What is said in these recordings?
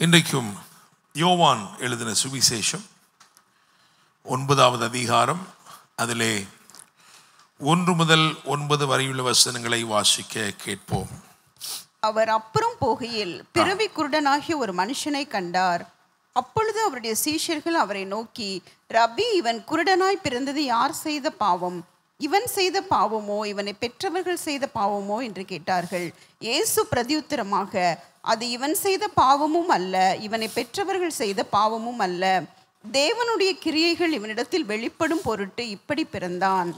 இன்றைக்கும் யோவான் எழுதின சுவிசேஷம் 9வது அதிகாரம், அதிலே 1 முதல் 9 வரையுள்ள வசனங்களை வாசிக்க கேட்போம். அவர் அப்புறம் போகையில் பிறவி குருடனாகிய ஒரு மனுஷனை கண்டார். அப்பொழுது அவருடைய சீஷர்கள் அவரை நோக்கி, ரபி, இவன் குருடனாய் பிறந்தது யார் செய்த பாவம்? இவன் செய்த பாவமோ இவனை பெற்றவர்கள் செய்த பாவமோ என்று கேட்டார்கள். இயேசு பிரதியுத்தரமாக, அது இவன் செய்த பாவமும் அல்ல, இவனை பெற்றவர்கள் செய்த பாவமும் அல்ல. தேவனுடைய கிரியைகள் இவனிடத்தில் வெளிப்படும் பொருட்டு இப்படி பிறந்தான்.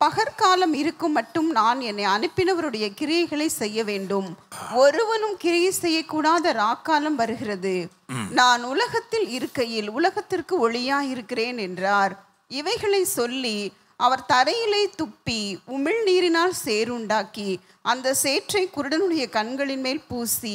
பகற்காலம் இருக்கும் மட்டும் நான் என்னை அனுப்பினவருடைய கிரியைகளை செய்ய வேண்டும். ஒருவனும் கிரியை செய்யக்கூடாத ராக்காலம் வருகிறது. நான் உலகத்தில் இருக்கையில் உலகத்திற்கு ஒளியாய் இருக்கிறேன் என்றார். இவைகளை சொல்லி அவர் தரையிலே துப்பி உமிழ்நீரினால் சேறுண்டாக்கி அந்த சேற்றை குருடனுடைய கண்களின் மேல் பூசி,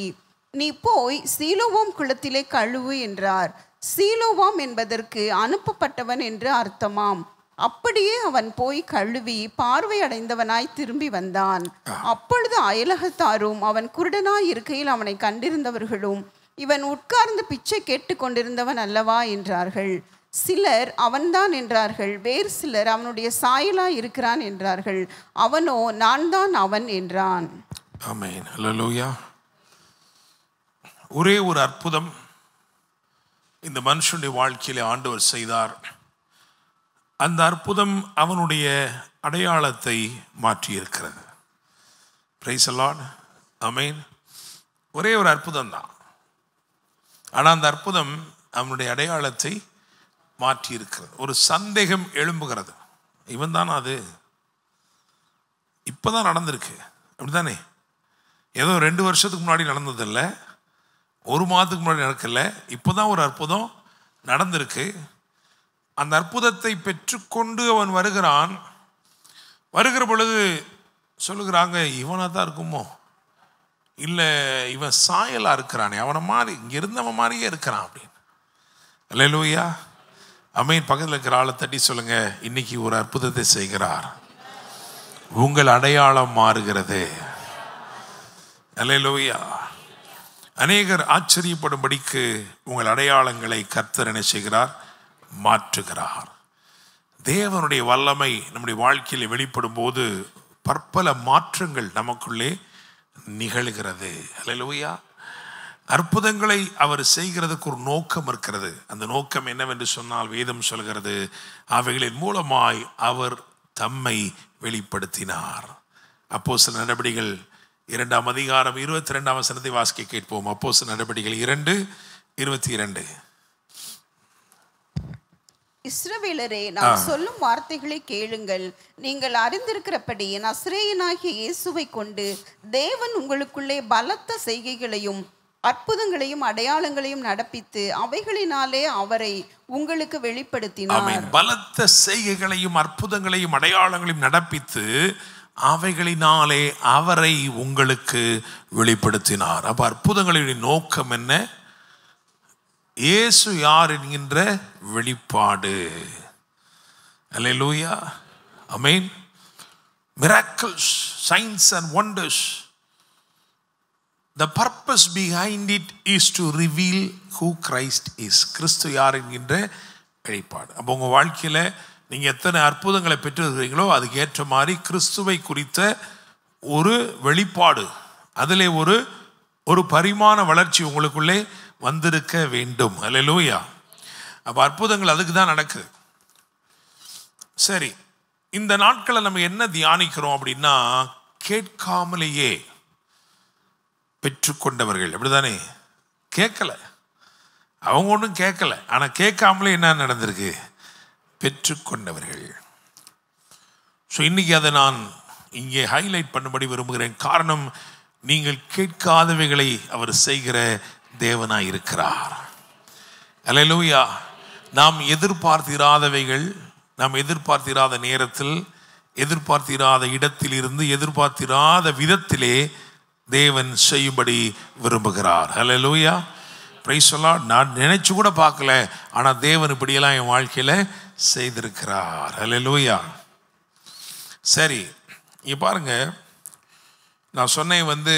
நீ போய் சீலோவாம் குளத்திலே கழுவு என்றார். சீலோவாம் என்பதற்கு அனுப்பப்பட்டவன் என்று அர்த்தமாம். அப்படியே அவன் போய் கழுவி பார்வை அடைந்தவனாய் திரும்பி வந்தான். அப்பொழுது அயலகத்தாரும் அவன் குருடனாய் இருக்கையில் அவனை கண்டிருந்தவர்களும், இவன் உட்கார்ந்து பிச்சை கேட்டு கொண்டிருந்தவன் அல்லவா என்றார்கள். சிலர் அவன்தான் என்றார்கள். வேறு சிலர் அவனுடைய சாயலாய் இருக்கிறான் என்றார்கள். அவனோ நான் தான் அவன் என்றான். ஆமென். ஹல்லேலூயா. ஒரே ஒரு அற்புதம் இந்த மனுஷனுடைய வாழ்க்கையிலே ஆண்டவர் செய்தார். அந்த அற்புதம் அவனுடைய அடையாளத்தை மாற்றியிருக்கிறது. Price the Lord. ஆமென். ஒரே ஒரு அற்புதம் தான், ஆனால் அந்த அற்புதம் அவனுடைய அடையாளத்தை மாற்றி இருக்கிறது. ஒரு சந்தேகம் எழும்புகிறது, இவன் தானே அது? இப்போதான் நடந்திருக்கு, அப்படித்தானே? ஏதோ 2 வருஷத்துக்கு முன்னாடி நடந்ததில்லை, 1 மாதத்துக்கு முன்னாடி நடக்கல, இப்போதான் ஒரு அற்புதம் நடந்திருக்கு. அந்த அற்புதத்தை பெற்றுக்கொண்டு அவன் வருகிறான். வருகிற பொழுது சொல்லுகிறாங்க, இவனாக தான் இருக்குமோ, இல்லை இவன் சாயலாக இருக்கிறானே, அவனை மாதிரி இங்கே இருந்தவன் மாதிரியே இருக்கிறான் அப்படின்னு. அல்லேலூயா. ஆமென். பக்கத்தில் இருக்கிற ஆளை தட்டி சொல்லுங்க, இன்னைக்கு ஒரு அற்புதத்தை செய்கிறார், உங்கள் அடையாளம் மாறுகிறது. அல்லேலூயா. அநேகர் ஆச்சரியப்படும்படிக்கு உங்கள் அடையாளங்களை கர்த்தர் என்ன செய்கிறார்? மாற்றுகிறார். தேவனுடைய வல்லமை நம்முடைய வாழ்க்கையில் வெளிப்படும் போது பற்பல மாற்றங்கள் நமக்குள்ளே நிகழ்கிறது. அல்லேலூயா. அற்புதங்களை அவர் செய்கிறதுக்கு ஒரு நோக்கம் இருக்கிறது. அந்த நோக்கம் என்னவென்று சொன்னால், வேதம் சொல்கிறது, அவைகளின் மூலமாய் அவர் தம்மை வெளிப்படுத்தினார். அப்போஸ்தலர் நடபடிகள் 2ஆம் அதிகாரம் 22ஆம் வசனத்தை வாசிக்க கேட்போம். அப்போஸ்தலர் நடபடிகள் 2:22. இஸ்ரவேலரே, நான் சொல்லும் வார்த்தைகளை கேளுங்கள். நீங்கள் அறிந்திருக்கிறபடி நசரேயனாகிய இயேசுவை கொண்டு தேவன் உங்களுக்குள்ளே பலத்த செய்கைகளையும் அற்புதங்களையும் அடையாளங்களையும் நடப்பித்து அவைகளினாலே அவரை உங்களுக்கு வெளிப்படுத்தினார். பலத்த செய்கைகளையும் அற்புதங்களையும் அடையாளங்களையும் நடப்பித்து அவைகளினாலே அவரை உங்களுக்கு வெளிப்படுத்தினார். அப்ப அற்புதங்களின் நோக்கம் என்ன? இயேசு யார் என்கின்ற வெளிப்பாடு. அல்லேலூயா. ஆமென். miracles, signs and wonders. The purpose behind it is to reveal who Christ is. கிறிஸ்து யார் என்கின்ற வெளிப்பாடு. அப்போ உங்கள் வாழ்க்கையில் நீங்கள் எத்தனை அற்புதங்களை பெற்றிருக்கிறீங்களோ அதுக்கு ஏற்ற மாதிரி கிறிஸ்துவை குறித்த ஒரு வெளிப்பாடு, அதிலே ஒரு பரிமாண வளர்ச்சி உங்களுக்குள்ளே வந்திருக்க வேண்டும். அல்லேலூயா. அப்போ அற்புதங்கள் அதுக்கு தான் நடக்குது. சரி, இந்த நாட்களை நம்ம என்ன தியானிக்கிறோம் அப்படின்னா, கேட்காமலேயே பெற்றுக்கொண்டவர்கள். அப்படிதானே? கேட்கல, அவங்க ஒன்றும் கேட்கல, ஆனால் கேட்காமலே என்ன நடந்திருக்கு? பெற்றுக்கொண்டவர்கள். ஸோ இன்னைக்கு அதை நான் இங்கே ஹைலைட் பண்ணும்படி விரும்புகிறேன். காரணம், நீங்கள் கேட்காதவைகளை அவர் செய்கிற தேவனாய் இருக்கிறார். அல்லேலூயா. நாம் எதிர்பார்த்திராதவைகள், நாம் எதிர்பார்த்திராத நேரத்தில், எதிர்பார்த்திராத இடத்தில் இருந்து, எதிர்பார்த்திராத விதத்திலே தேவன் செய்யும்படி விரும்புகிறார். அல்லேலூயா. Praise the Lord. நான் நினைச்சு கூட பார்க்கல, ஆனால் தேவன் இப்படியெல்லாம் என் வாழ்க்கையில் செய்திருக்கிறார். அல்லேலூயா. சரி, இங்கே பாருங்க, நான் சொன்னேன்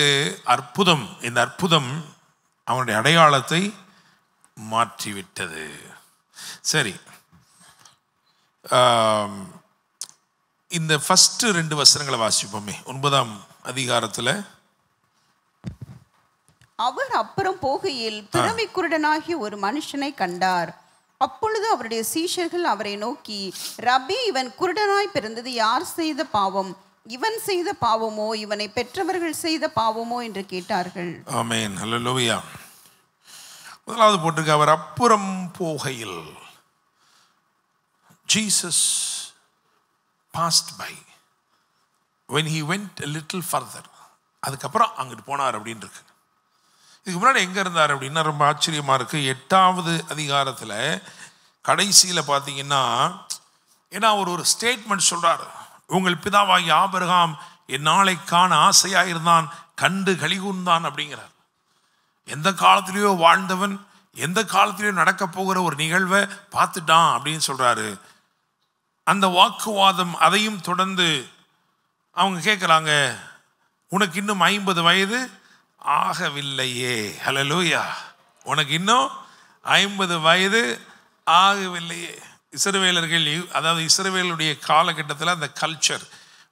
அற்புதம். இந்த அற்புதம் அவனுடைய அடையாளத்தை மாற்றிவிட்டது. சரி, இந்த ஃபர்ஸ்ட் 2 வசனங்களை வாசிப்போமே. 9ஆம் அதிகாரத்தில், அவர் அப்புறம் போகையில் பிறவி குருடனாகிய ஒரு மனுஷனை கண்டார். அப்பொழுது அவருடைய சீஷர்கள் அவரை நோக்கி, ரபி, இவன் குருடனாய் பிறந்தது யார் செய்த பாவம்? இவன் செய்த பாவமோ இவனை பெற்றவர்கள் செய்த பாவமோ என்று கேட்டார்கள். ஆமென், ஹல்லேலூயா. முதலாவது போட்டிருக்கு, அவர் அப்புறம் போகையில். Jesus passed by when he went a little further. அதுக்கப்புறம் அங்கிட்டு போனார் அப்படின்னு இருக்கு. இதுக்கு முன்னாடி எங்கே இருந்தார் அப்படின்னா ரொம்ப ஆச்சரியமாக இருக்குது. 8ஆவது அதிகாரத்தில் கடைசியில் பார்த்தீங்கன்னா, ஏன்னா ஒரு ஸ்டேட்மெண்ட் சொல்கிறார். உங்கள் பிதாவாகி ஆபிரகாம் என் நாளை காண ஆசையாக இருந்தான், கண்டு கலிகூர்ந்தான் அப்படிங்கிறார். எந்த காலத்திலேயோ வாழ்ந்தவன் எந்த காலத்திலேயோ நடக்க போகிற ஒரு நிகழ்வை பார்த்துட்டான் அப்படின்னு சொல்கிறாரு. அந்த வாக்குவாதம் அதையும் தொடர்ந்து அவங்க கேட்குறாங்க, உனக்கு இன்னும் 50 வயது ஆகவில்லையே. ஹல்லேலூயா. உனக்கு இன்னும் 50 வயது ஆகவில்லையே. இஸ்ரவேலர்கள், அதாவது இஸ்ரவேலுடைய காலகட்டத்தில் அந்த கல்ச்சர்,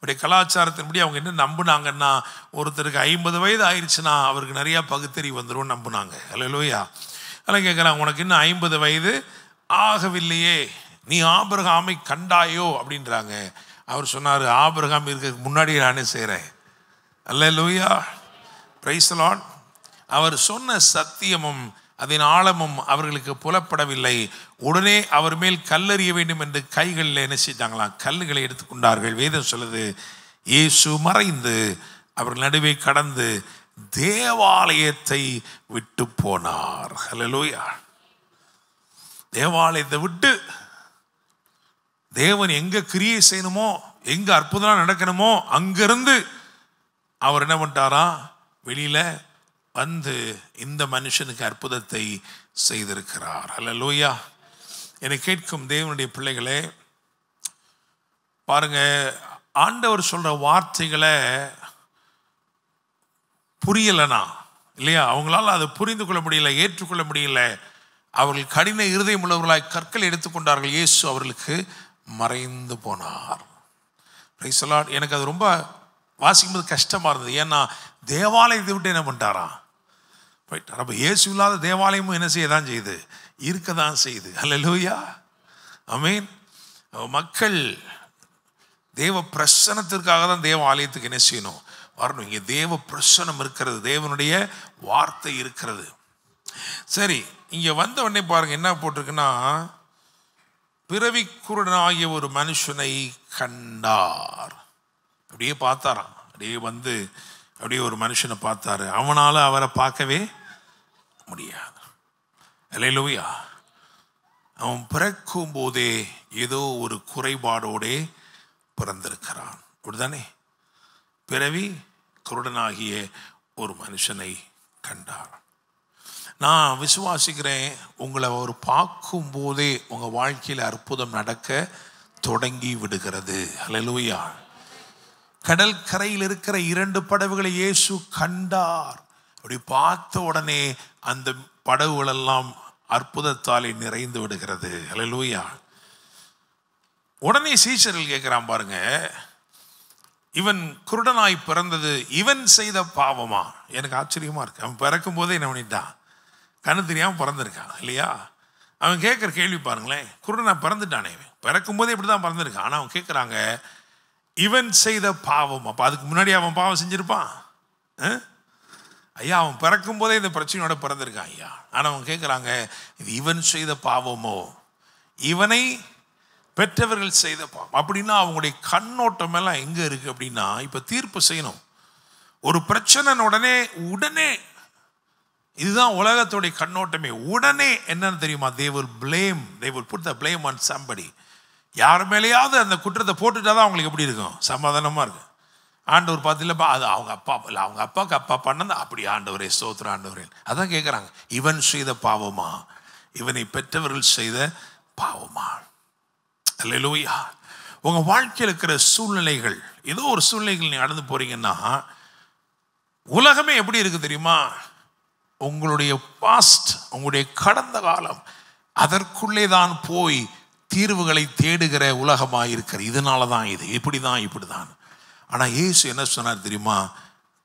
உடைய கலாச்சாரத்தின்படி அவங்க என்ன நம்பினாங்கன்னா, ஒருத்தருக்கு 50 வயது ஆயிடுச்சுன்னா அவருக்கு நிறையா பகுத்தறிவு வந்துடும் நம்பினாங்க. ஹல்லேலூயா. அதெல்லாம் கேட்குறாங்க, உனக்கு இன்னும் 50 வயது ஆகவில்லையே, நீ ஆபிரகாமை கண்டாயோ அப்படின்றாங்க. அவர் சொன்னார், ஆபிரகாம் இருக்கிறதுக்கு முன்னாடி நானே செய்கிறேன். ஹல்லேலூயா, பிரைஸ் தி லார்ட். அவர் சொன்ன சத்தியமும் அதன் ஆழமும் அவர்களுக்கு புலப்படவில்லை. உடனே அவர் மேல் கல்லெறிய வேண்டும் என்று கைகளில் என்ன செஞ்சாங்களாம், கல்லுகளை எடுத்துக்கொண்டார்கள். வேதம் சொல்லுது, இயேசு மறைந்து அவர்கள் நடுவே கடந்து தேவாலயத்தை விட்டு போனார். ஹல்லேலூயா. தேவாலயத்தை விட்டு தேவன் எங்க கிரியை செய்யணுமோ, எங்க அற்புதம் நடக்கணுமோ அங்கிருந்து அவர் என்ன பண்ணிட்டாரா, வெளியில வந்து இந்த மனுஷனுக்கு அற்புதத்தை செய்திருக்கிறார். ஹல்லேலூயா. என்னை கேட்கும் தேவனுடைய பிள்ளைகளே, பாருங்க, ஆண்டவர் சொல்ற வார்த்தைகளை புரியலனா இல்லையா, அவங்களால அதை புரிந்து கொள்ள முடியல, ஏற்றுக்கொள்ள முடியல. அவர்கள் கடின இருதயம் உள்ளவர்களாய் கற்கள் எடுத்துக்கொண்டார்கள். இயேசு அவர்களுக்கு மறைந்து போனார். Price the Lord. எனக்கு அது ரொம்ப வாசிக்கும்போது கஷ்டமாக இருந்தது. ஏன்னா தேவாலயத்தை விட்டு என்ன பண்ணிட்டாராம், போயிட்டார். அப்போ இயேசு இல்லாத தேவாலயமும் என்ன செய்ய தான் செய்யுது, இருக்க தான் செய்யுது. ஹல்லேலூயா, ஆமென். மக்கள் தேவ பிரசன்னத்திற்காக தான் தேவாலயத்துக்கு என்ன செய்யணும், வரணும். இங்கே தேவ பிரசன்னம் இருக்கிறது, தேவனுடைய வார்த்தை இருக்கிறது. சரி, இங்கே வந்த உடனே பாருங்க என்ன போட்டிருக்குன்னா, பிறவி குருடனாகிய ஒரு மனுஷனை கண்டார். அப்படியே பார்த்தாராம், அப்படியே வந்து அப்படியே ஒரு மனுஷனை பார்த்தாரு. அவனால் அவரை பார்க்கவே முடியாது. ஹல்லேலூயா. அவன் பிறக்கும் போதே ஏதோ ஒரு குறைபாடோடே பிறந்திருக்கிறான். அப்படிதானே, பிறவி குருடனாகிய ஒரு மனுஷனை கண்டார். நான் விசுவாசிக்கிறேன், உங்களை ஒரு பார்க்கும் போதே உங்கள் வாழ்க்கையில் அற்புதம் நடக்க தொடங்கி விடுகிறது. ஹல்லேலூயா. கடல் கரையில் இருக்கிற 2 படகுகளை இயேசு கண்டார். அப்படி பார்த்த உடனே அந்த படகுகளெல்லாம் அற்புதத்தாலே நிறைந்து விடுகிறது. ஹல்லேலூயா. உடனே சீஷர்கள் கேட்கிறான் பாருங்க, இவன் குருடனாய் பிறந்தது இவன் செய்த பாவமா? எனக்கு ஆச்சரியமா இருக்கு. அவன் பிறக்கும் போதே என்ன பண்ணிட்டான், கண்ணு தெரியாமல் பிறந்திருக்கான் இல்லையா. அவன் கேட்குற கேள்வி பாருங்களேன், குருடனா பிறந்துட்டானே, பிறக்கும் போதே இப்படி தான் பிறந்திருக்கான். ஆனால் அவன் கேட்குறாங்க, இவன் செய்த பாவம். அப்போ அதுக்கு முன்னாடி அவன் பாவம் செஞ்சிருப்பான் ஐயா? அவன் பிறக்கும் போதே இந்த பிரச்சனையோட பிறந்திருக்கான் ஐயா. ஆனால் அவன் கேட்குறாங்க, இது இவன் செய்த பாவமோ இவனை பெற்றவர்கள் செய்த பாவம்? அப்படின்னா அவங்களுடைய கண்ணோட்டம் எல்லாம் எங்கே இருக்குது அப்படின்னா, இப்போ தீர்ப்பு செய்யணும். ஒரு பிரச்சனை உடனே இதுதான் உலகத்துடைய கண்ணோட்டமே. உடனே என்னன்னு தெரியுமா, they will put the blame on somebody. யார் மேலேயாவது அந்த குற்றத்தை போட்டுட்டா தான் அவங்களுக்கு எப்படி இருக்கும், சமாதானமாக இருக்கும். ஆண்டவர் பார்த்தில்லப்பா, அது அவங்க அப்பா இல்லை, அவங்க அப்பாவுக்கு அப்பா பண்ணது அப்படி. ஆண்டவரே ஸ்தோத்திரம் ஆண்டவரே. அதான் கேட்குறாங்க, இவன் செய்த பாவமா இவனை பெற்றவர்கள் செய்த பாவமா? அல்லேலூயா. உங்கள் வாழ்க்கையில் இருக்கிற சூழ்நிலைகள், ஏதோ ஒரு சூழ்நிலைகள் நீங்கள் நடந்து போகிறீங்கன்னா, உலகமே எப்படி இருக்குது தெரியுமா, உங்களுடைய பாஸ்ட், உங்களுடைய கடந்த காலம், அதற்குள்ளே தான் போய் தீர்வுகளை தேடுகிற உலகமாக இருக்கிற. இதனால தான் இது, இப்படி தான். ஆனால் இயேசு என்ன சொன்னார் தெரியுமா?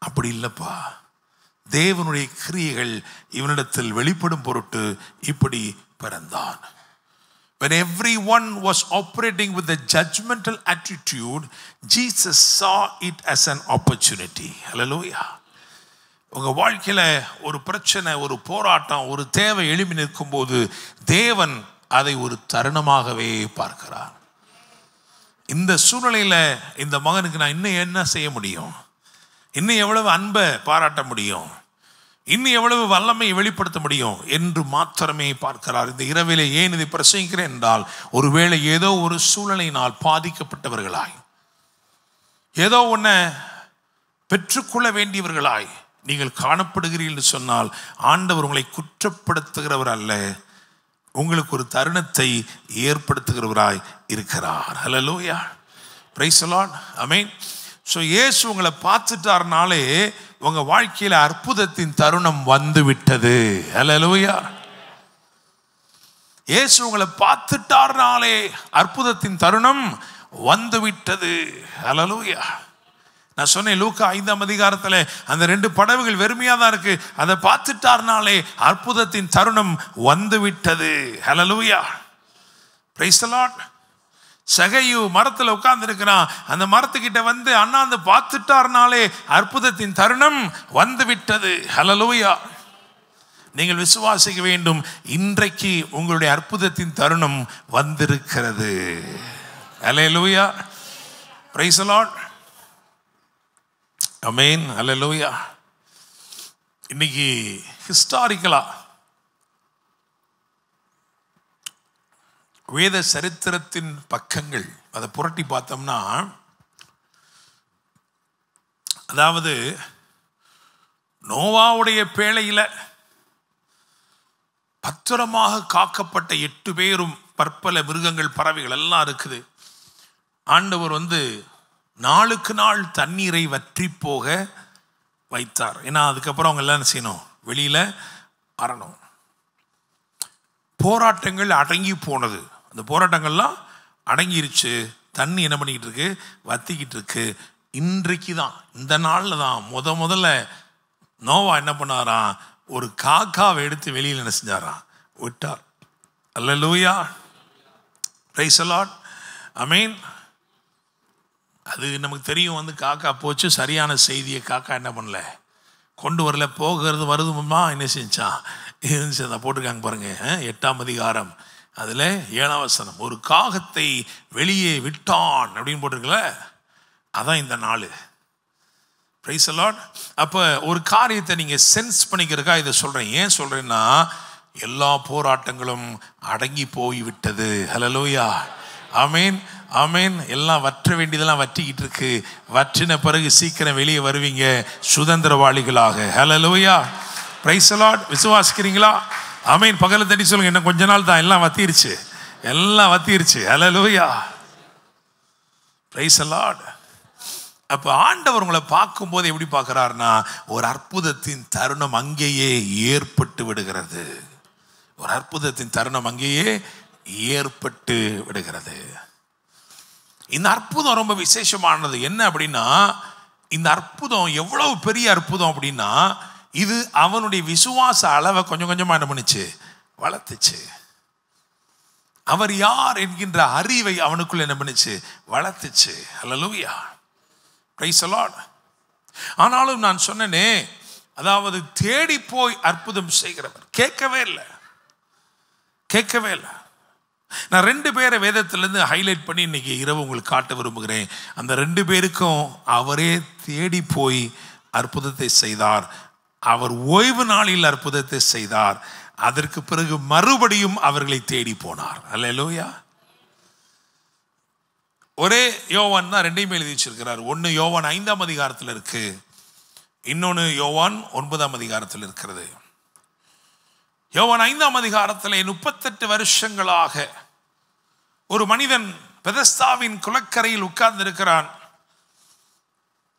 அப்படி இல்லைப்பா, தேவனுடைய கிரியைகள் இவனிடத்தில் வெளிப்படும் பொருட்டு இப்படி பிறந்தான். When everyone was operating with a judgmental attitude, Jesus saw it as an opportunity. Hallelujah. உங்கள் வாழ்க்கையில் ஒரு பிரச்சனை, ஒரு போராட்டம், ஒரு தேவை எழுப்பி நிற்கும் போது தேவன் அதை ஒரு தருணமாகவே பார்க்கிறார். இந்த சூழ்நிலையில் இந்த மகனுக்கு நான் இன்னும் என்ன செய்ய முடியும், இன்னும் எவ்வளவு அன்பை பாராட்ட முடியும், இன்னும் எவ்வளவு வல்லமையை வெளிப்படுத்த முடியும் என்று மாத்திரமே பார்க்கிறார். இந்த இரவிலே ஏன் இதை பிரசங்கிக்கிறேன் என்றால், ஒருவேளை ஏதோ ஒரு சூழ்நிலையினால் பாதிக்கப்பட்டவர்களாய், ஏதோ ஒன்றை பெற்றுக்கொள்ள வேண்டியவர்களாய் நீங்கள் காணப்படுகிறீர்கள் என்று சொன்னால், ஆண்டவர் உங்களை குற்றப்படுத்துகிறவர் அல்ல, உங்களுக்கு ஒரு தருணத்தை ஏற்படுத்துகிறவராய் இருக்கிறார். ஹல்லேலூயா, பிரைஸ் தி லார்ட், ஆமென். ஸோ இயேசு உங்களை பார்த்துட்டார்னாலே உங்கள் வாழ்க்கையில் அற்புதத்தின் தருணம் வந்து விட்டது. ஹல்லேலூயா. இயேசு உங்களை பார்த்துட்டார்னாலே அற்புதத்தின் தருணம் வந்து விட்டது. ஹல்லேலூயா. நான் சொன்னேன், லூக்கா 5ஆம் அதிகாரத்தில் அந்த 2 படகுகள் வெறுமையாக தான் இருக்கு, அதை பார்த்துட்டார்னாலே அற்புதத்தின் தருணம் வந்து விட்டது. ஹல்லேலூயா, பிரைஸ் தி லார்ட். சகையு மரத்தில் உட்கார்ந்து இருக்கிறான், அந்த மரத்துக்கிட்ட வந்து அண்ணாந்து பார்த்துட்டார்னாலே அற்புதத்தின் தருணம் வந்து விட்டது. ஹல்லேலூயா. நீங்கள் விசுவாசிக்க வேண்டும், இன்றைக்கு உங்களுடைய அற்புதத்தின் தருணம் வந்திருக்கிறது. ஹல்லேலூயா, பிரைஸ் தி லார்ட், ஆமென், ஹல்லேலூயா. இன்னைக்கு ஹிஸ்டாரிக்கலா வேத சரித்திரத்தின் பக்கங்கள் அதை புரட்டி பார்த்தோம்னா, அதாவது நோவாவுடைய பேழையில் பத்திரமாக காக்கப்பட்ட 8 பேரும், பற்பல மிருகங்கள், பறவைகள் எல்லாம் இருக்குது. ஆண்டவர் நாளுக்கு நாள் தண்ணீரை வற்றி போக வைத்தார். ஏன்னா அதுக்கப்புறம் அவங்க எல்லாம் என்ன செய்யணும், வெளியில் வரணும். போராட்டங்கள் அடங்கி போனது, அந்த போராட்டங்கள்லாம் அடங்கிருச்சு. தண்ணி என்ன பண்ணிக்கிட்டு இருக்கு, வத்திக்கிட்டு இருக்கு. இன்றைக்கு தான், இந்த நாளில் தான் முதல்ல நோவா என்ன பண்ணாராம், ஒரு காக்காவை எடுத்து வெளியில் என்ன செஞ்சாராம், விட்டார். அல்லேலூயா, பிரைஸ் தி லார்ட், ஆமென். அது நமக்கு தெரியும், காக்கா போச்சு, சரியான செய்தியை காக்கா என்ன பண்ணல, கொண்டு வரல. போகிறது வருதுமா என்ன செஞ்சான், இருந்துச்சு போட்டிருக்காங்க பாருங்க, 8ஆம் அதிகாரம் அதில் 7ஆம் வசனம், ஒரு காகத்தை வெளியே விட்டான் அப்படின்னு போட்டிருக்கல. அதான் இந்த நாள். Price the Lord. அப்போ ஒரு காரியத்தை நீங்கள் சென்ஸ் பண்ணிக்கிறக்கா இதை சொல்கிறேன். ஏன் சொல்கிறேன்னா, எல்லா போராட்டங்களும் அடங்கி போய் விட்டது. ஹல்லேலூயா, ஆமென், ஆமென். எல்லாம் வற்ற வேண்டியதெல்லாம் வற்றிக்கிட்டு இருக்கு. வற்றின பிறகு சீக்கிரம் வெளியே வருவீங்க சுதந்திரவாளிகளாக. ஹல்லேலூயா, பிரைஸ் தி லார்ட். விசுவாசிக்கிறீங்களா? ஆமென். பகல தட்டி சொல்லுங்க, இன்னும் கொஞ்ச நாள் தான், எல்லாம் வத்திருச்சு, எல்லாம் வத்திருச்சு. ஹல்லேலூயா, பிரைஸ் தி லார்ட். அப்போ ஆண்டவர் உங்களை பார்க்கும்போது எப்படி பார்க்குறாருன்னா, ஒரு அற்புதத்தின் தருணம் அங்கேயே ஏற்பட்டு விடுகிறது. ஒரு அற்புதத்தின் தருணம் அங்கேயே ஏற்பட்டு விடுகிறது. இந்த அற்புதம் ரொம்ப விசேஷமானது. என்ன அப்படின்னா, இந்த அற்புதம் எவ்வளவு பெரிய அற்புதம் அப்படின்னா, இது அவனுடைய விசுவாச அளவை கொஞ்சம் கொஞ்சமாக என்ன பண்ணுச்சு, வளர்த்துச்சு. அவர் யார் என்கின்ற அறிவை அவனுக்குள்ள என்ன பண்ணுச்சு, வளர்த்துச்சு. ஹல்லேலூயா, பிரைஸ் தி லார்ட். ஆனாலும் நான் சொன்னேனே, அதாவது தேடி போய் அற்புதம் செய்கிறவர் கேட்கவே இல்லை. நான் 2 பேரை வேதத்திலிருந்து ஹைலைட் பண்ணி இன்னைக்கு இரவு உங்களுக்கு காட்ட விரும்புகிறேன். அந்த 2 பேருக்கும் அவரே தேடி போய் அற்புதத்தை செய்தார். அவர் ஓய்வு நாளில் அற்புதத்தை செய்தார். அதற்கு பிறகு மறுபடியும் அவர்களை தேடி போனார். அல்லேலூயா. ஒரே யோவான் தான் 2ஐயும் எழுதி வச்சிருக்கிறார். ஒன்று யோவான் 5ஆம் அதிகாரத்தில் இருக்கு, இன்னொன்று யோவான் 9ஆம் அதிகாரத்தில் இருக்கிறது. யோவான் 5ஆம் அதிகாரத்தில் 38 வருஷங்களாக ஒரு மனிதன் பெதஸ்தாவின் குளக்கரையில் உட்கார்ந்து இருக்கிறான்.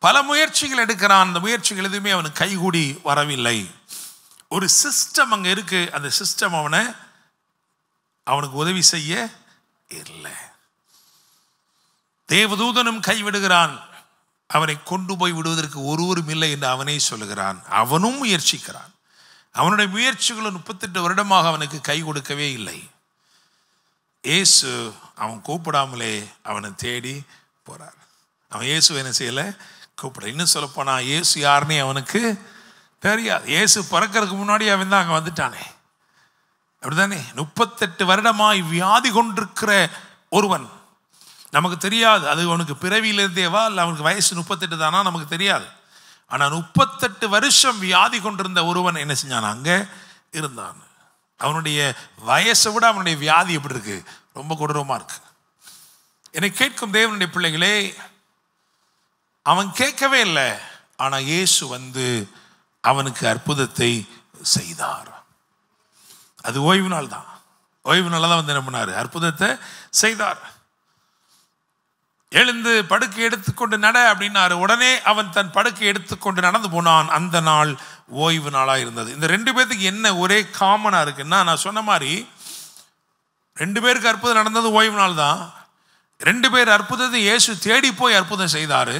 பல முயற்சிகள் எடுக்கிறான். அந்த முயற்சிகள் எதுவுமே அவனுக்கு கைகூடி வரவில்லை. ஒரு சிஸ்டம் அங்கே இருக்கு. அந்த சிஸ்டம் அவனுக்கு உதவி செய்ய இல்லை. தேவதூதனும் கைவிடுகிறான், அவனை கொண்டு போய் விடுவதற்கு ஒருவரும் இல்லை என்று அவனே சொல்லுகிறான். அவனும் முயற்சிக்கிறான். அவனுடைய முயற்சிகளும் 38 வருடமாக அவனுக்கு கை கொடுக்கவே இல்லை. இயேசு அவன் கூப்பிடாமலே அவனை தேடி போறார். அவன் இயேசு என்ன செய்யலை, கூப்பிட. இன்னும் சொல்லப்போனா இயேசு யாருன்னே அவனுக்கு தெரியாது. இயேசு பறக்கிறதுக்கு முன்னாடி அவன் தான் அங்கே வந்துட்டானே, அப்படிதானே? 38 வருடமாய் வியாதி கொண்டிருக்கிற ஒருவன், நமக்கு தெரியாது அது அவனுக்கு பிறவியிலிருந்தேவா இல்லை அவனுக்கு வயசு 38 தானா நமக்கு தெரியாது. ஆனால் 38 வருஷம் வியாதி கொண்டிருந்த ஒருவன் என்ன செஞ்சான், அங்கே இருந்தான். அவனுடைய வயசை விட அவனுடைய வியாதி எப்படி இருக்கு, ரொம்ப கொடூரமாக இருக்கு. என்னை கேட்கும் தேவனுடைய பிள்ளைகளே, அவன் கேட்கவே இல்லை, ஆனால் இயேசு வந்து அவனுக்கு அற்புதத்தை செய்தார். அது ஓய்வு நாள் தான். ஓய்வு நாள் தான் வந்து என்ன பண்ணார், அற்புதத்தை செய்தார். எழுந்து படுக்கை எடுத்துக்கொண்டு நட அப்படின்னாரு. உடனே அவன் தன் படுக்கை எடுத்துக்கொண்டு நடந்து போனான். அந்த நாள் ஓய்வு நாளாக இருந்தது. இந்த 2 பேருக்கு என்ன ஒரே காமனாக இருக்குன்னா, நான் சொன்ன மாதிரி 2 பேருக்கு அற்புதம் நடந்தது ஓய்வு நாள் தான். 2 பேர் அற்புதத்தை இயேசு தேடி போய் அற்புதம் செய்தார்.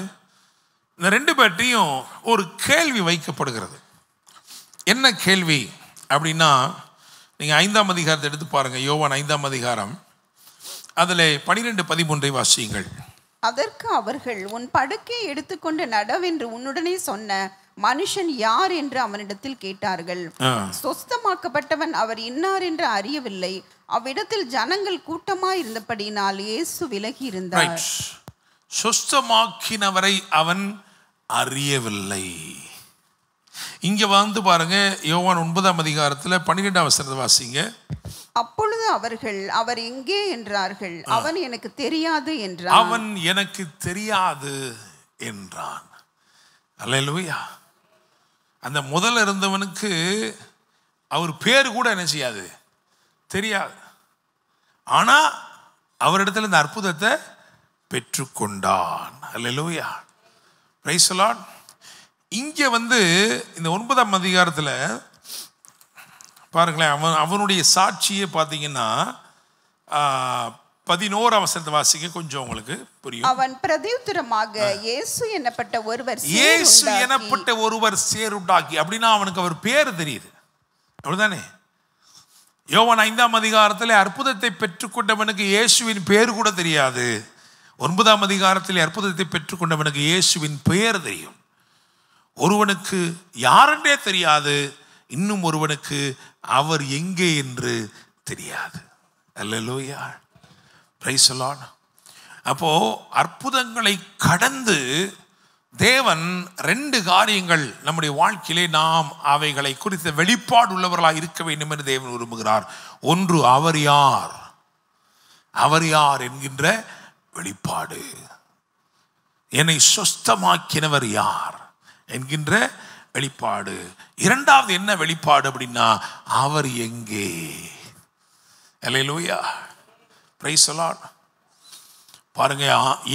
இந்த 2 பேர்ட்டையும் ஒரு கேள்வி வைக்கப்படுகிறது. என்ன கேள்வி அப்படின்னா, நீங்கள் 5ஆம் அதிகாரத்தை எடுத்து பாருங்கள். யோவான் 5ஆம் அதிகாரம், அதில் 12-13 வாசியுங்கள். அதற்கு அவர்கள், உன் படுக்கையை எடுத்துக்கொண்டு நடவென்று உன்னுடனே சொன்ன மனுஷன் யார் என்று அவனிடத்தில் கேட்டார்கள். சொஸ்தமாக்கப்பட்டவன் அவர் இன்னார் என்று அறியவில்லை. அவ்விடத்தில் ஜனங்கள் கூட்டமாய் இருந்தபடினால் இயேசு விலகி இருந்தார். சொஸ்தமாக்கினவரை அவன் அறியவில்லை. இங்க வந்து பாருங்க, யோவான் 9ஆம் அதிகாரத்தில் 12ஆம் வசனத்தை வாசிங்க. அப்பொழுது அவர்கள், அவர் எங்கே என்றார்கள். அவன் எனக்கு தெரியாது என்றான். அவன் எனக்கு தெரியாது என்றான். அல்லேலூயா. அந்த முதல்ல இருந்தவனுக்கு அவர் பேர் கூட என்ன செய்யாது, தெரியாது. ஆனா அவரிடத்தில் இந்த அற்புதத்தை பெற்றுக்கொண்டான். அல்லேலூயா, பிரைஸ் தி லார்ட். இங்கே வந்து இந்த 9ஆம் அதிகாரத்தில் பாருங்களேன், அவனுடைய சாட்சியை பார்த்தீங்கன்னா 11ஆம் வசனத்தை வாசிக்க, கொஞ்சம் உங்களுக்கு புரியும். அவன் பிரதியுத்தரமாக, இயேசு என்னப்பட்ட ஒருவர் சேருண்டாக்கி. அப்படின்னா அவனுக்கு அவர் பேர் தெரியுது, அப்படிதானே? யோவான் 5ஆம் அதிகாரத்தில் அற்புதத்தை பெற்றுக்கொண்டவனுக்கு இயேசுவின் பேர் கூட தெரியாது. 9ஆம் அதிகாரத்தில் அற்புதத்தை பெற்றுக்கொண்டவனுக்கு இயேசுவின் பெயர் தெரியும். ஒருவனுக்கு யாரென்றே தெரியாது, இன்னும் ஒருவனுக்கு அவர் எங்கே என்று தெரியாது. அல்லேலூயா, பிரைஸ் தி லார்ட். அப்போ அற்புதங்களை கடந்து தேவன் 2 காரியங்கள் நம்முடைய வாழ்க்கையிலே நாம் அவைகளை குறித்த வெளிப்பாடு உள்ளவர்களாக இருக்க வேண்டும் என்று தேவன் விரும்புகிறார். ஒன்று, அவர் யார், அவர் யார் என்கின்ற வெளிப்பாடு. என்னை சொஸ்தமாக்கினவர் யார் என்கின்ற வெளிப்பாடு. 2வது என்ன வெளிப்பாடு அப்படின்னா, அவர் எங்கே. அல்லேலூயா, பிரைஸ் தி லார்ட். பாருங்க,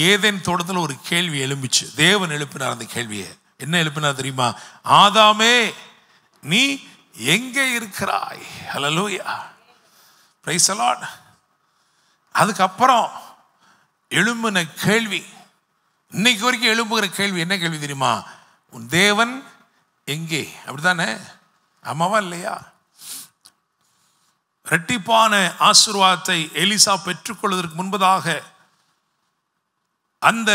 ஏதேன் தோட்டத்தில் ஒரு கேள்வி எழும்பிச்சு. தேவன் எழுப்பினார் அந்த கேள்வியை. என்ன எழுப்பினார் தெரியுமா? ஆதாமே, நீ எங்கே இருக்கிறாய்? அல்லேலூயா, பிரைஸ் தி லார்ட். அதுக்கப்புறம் எழும்பின கேள்வி, இன்னைக்கு வரைக்கும் எழும்புகிற கேள்வி என்ன கேள்வி தெரியுமா? உன் தேவன் எங்கே? அப்படித்தானே? ஆமாவா இல்லையா? இரட்டிப்பான ஆசீர்வாதத்தை எலிசா பெற்றுக்கொள்வதற்கு முன்பதாக அந்த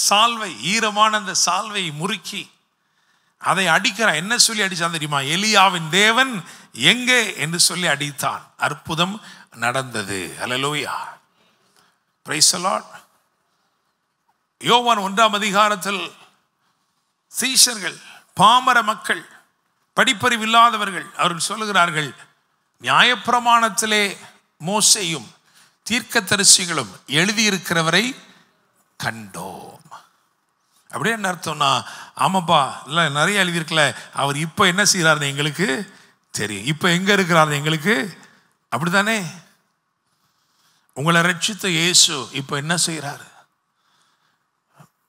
சால்வை, ஈரமான அந்த சால்வை முறுக்கி அதை அடிக்கிறான். என்ன சொல்லி அடித்தான் தெரியுமா? எலியாவின் தேவன் எங்கே என்று சொல்லி அடித்தான். அற்புதம் நடந்தது. அல்லேலூயா, பிரைஸ் தி லார்ட். யோவான் 1ஆம் அதிகாரத்தில் சீஷர்கள், பாமர மக்கள், படிப்பறிவில்லாதவர்கள், அவர்கள் சொல்லுகிறார்கள், நியாயப்பிரமாணத்திலே மோசேயும் தீர்க்கதரிசிகளும் எழுதியிருக்கிறவரை கண்டோம். அப்படியே என்ன அர்த்தம்னா, ஆமாப்பா இல்லை நிறைய எழுதியிருக்கல, அவர் இப்போ என்ன செய்கிறார்னு எங்களுக்கு தெரியும், இப்போ எங்கே இருக்கிறார் எங்களுக்கு, அப்படித்தானே? உங்களை ரட்சித்த இயேசு இப்போ என்ன செய்கிறாரு?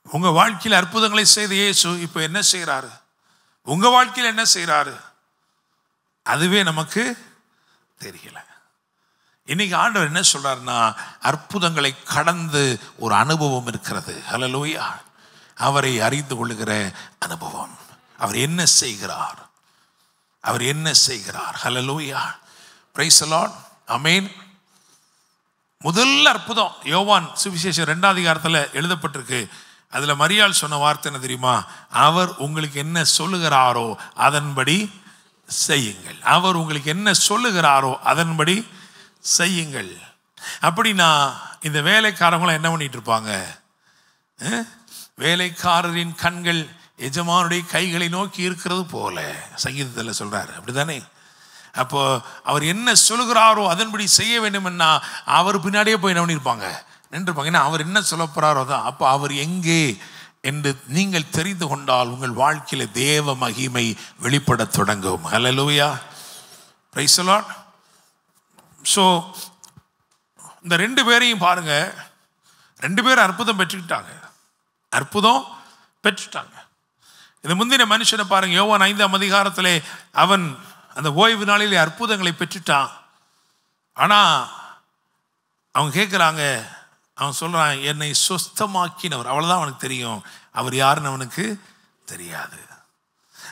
உங்க வாழ்க்கையில் அற்புதங்களை செய்த இயேசு இப்போ என்ன செய்கிறாரு? உங்க வாழ்க்கையில் என்ன செய்கிறாரு? அதுவே நமக்கு தெரியல. இன்னைக்கு ஆண்டவர் என்ன சொல்றாருன்னா, அற்புதங்களை கடந்து ஒரு அனுபவம் இருக்கிறது. ஹல்லேலூயா. அவரை அறிந்து கொள்ளுகிற அனுபவம். அவர் என்ன செய்கிறார், அவர் என்ன செய்கிறார். ஹல்லேலூயா. Praise the Lord. ஆமென். முதல் அற்புதம் யோவான் சுவிசேஷம் 2ஆம் அதிகாரத்தில் எழுதப்பட்டிருக்கு. அதில் மரியாள் சொன்ன வார்த்தை என்ன தெரியுமா? அவர் உங்களுக்கு என்ன சொல்லுகிறாரோ அதன்படி செய்யுங்கள். அவர் உங்களுக்கு என்ன சொல்லுகிறாரோ அதன்படி செய்யுங்கள். அப்படின்னா இந்த வேலைக்காரங்களும் என்ன பண்ணிட்டு இருப்பாங்க? வேலைக்காரரின் கண்கள் எஜமானுடைய கைகளை நோக்கி இருக்கிறது போல சங்கீதத்தில் சொல்றாரு. அப்படிதானே? அப்போ அவர் என்ன சொல்லுகிறாரோ அதன்படி செய்ய வேண்டும்னா அவர் பின்னாடியே போய் என்ன பண்ணியிருப்பாங்க? நின்றுப்பாங்க. ஏன்னா அவர் என்ன சொல்ல போறாரோ தான். அப்போ அவர் எங்கே என்று நீங்கள் தெரிந்து கொண்டால் உங்கள் வாழ்க்கையில தேவ மகிமை வெளிப்பட தொடங்கும். ஹல்லேலூயா. Praise the Lord. ஸோ இந்த 2 பேரையும் பாருங்க, 2 பேரும் அற்புதம் பெற்றுக்கிட்டாங்க. அற்புதம் பெற்றுட்டாங்க. இந்த முந்தின மனுஷனை பாருங்க, யோவான் 5ஆம் அதிகாரத்திலே அவன் அந்த ஓய்வு நாளிலே அற்புதங்களை பெற்றுட்டான். ஆனால் அவங்க கேட்குறாங்க, அவன் சொல்கிறான், என்னை சுஸ்தமாக்கினவர். அவ்வளோதான் அவனுக்கு தெரியும். அவர் யாருன்னு அவனுக்கு தெரியாது.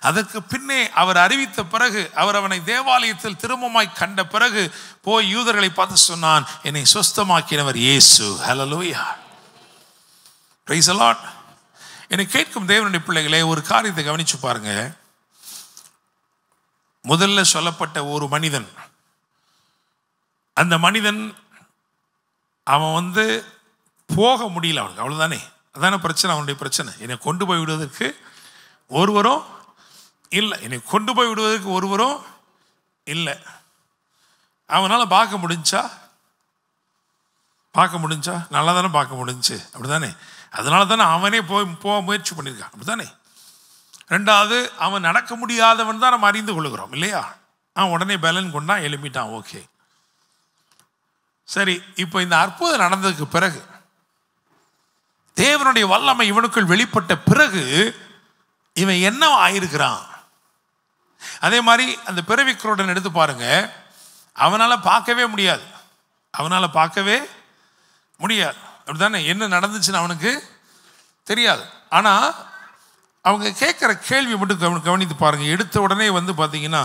அதற்கு பின்னே அவர் அறிவித்த பிறகு, அவர் அவனை தேவாலயத்தில் திரும்பமாய் கண்ட பிறகு போய் யூதர்களை பார்த்து சொன்னான், என்னை சுஸ்தமாக்கினவர் இயேசு. ஹல்லேலூயா. Praise the Lord. என்னை கேட்கும் தேவனுடைய பிள்ளைகளே, ஒரு காரியத்தை கவனிச்சு பாருங்க. முதல்ல சொல்லப்பட்ட ஒரு மனிதன், அந்த மனிதன் அவன் போக முடியல, அவனுக்கு அவ்வளோதானே. அதான பிரச்சனை, அவனுடைய பிரச்சனை. என்னை கொண்டு போய் விடுவதற்கு ஒருவரும் இல்லை, என்னை கொண்டு போய் விடுவதற்கு ஒருவரும் இல்லை. அவனால் பார்க்க முடிஞ்சா நல்லா தானே பார்க்க முடிஞ்சு. அப்படிதானே? அதனால தானே அவனே போக முயற்சி பண்ணியிருக்கான். அப்படித்தானே? 2வது, அவன் நடக்க முடியாதவன் தான் நம்ம அறிந்து கொள்ளுகிறோம் இல்லையா? அவன் உடனே பலன் கொண்டான், எழுப்பிட்டான். ஓகே, சரி. இப்போ இந்த அற்புதம் நடந்ததுக்கு பிறகு, தேவனுடைய வல்லமை இவனுக்குள் வெளிப்பட்ட பிறகு இவன் என்ன ஆயிருக்கிறான்? அதே மாதிரி அந்த பிறவிக்குருடன் எடுத்து பாருங்க. அவனால் பார்க்கவே முடியாது, அப்படித்தானே? என்ன நடந்துச்சுன்னு அவனுக்கு தெரியாது. ஆனால் அவங்க கேட்குற கேள்வி மட்டும் கவனித்து பாருங்க. எடுத்த உடனே பார்த்தீங்கன்னா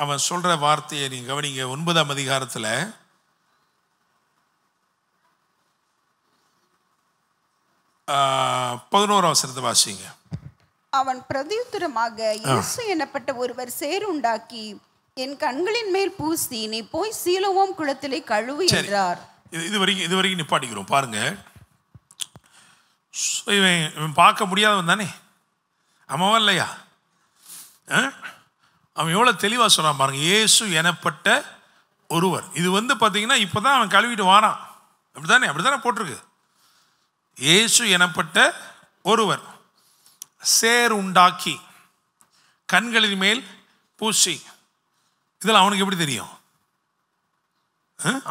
அவன் சொல்கிற வார்த்தையை நீங்கள் கவனிங்க. 9ஆம் அதிகாரத்தில் 11ஆம் வசனத்தை வாசிங்க. அவன் பிரதியுத்தரமாக, இயேசு எனப்பட்ட ஒருவர் சேறுண்டாக்கி என் கண்களின் மேல் பூசி, நீ போய் சீலோவாம் குளத்திலே கழுவு என்றார். இது வரைக்கும் நிப்பாட்டிக்கிறோம் பாருங்க. இவன் பார்க்க முடியாதவன் தானே, ஆமாவா இல்லையா? அவன் எவ்வளோ தெளிவாக சொல்கிறான் பாருங்க. இயேசு எனப்பட்ட ஒருவர். இது பார்த்தீங்கன்னா இப்போ தான் அவன் கழுவிட்டு வாரான். அப்படித்தானே போட்டிருக்கு. இயேசு எனப்பட்ட ஒருவர் சேர் உண்டாக்கி கண்களின் மேல் பூசி. இதெல்லாம் அவனுக்கு எப்படி தெரியும்?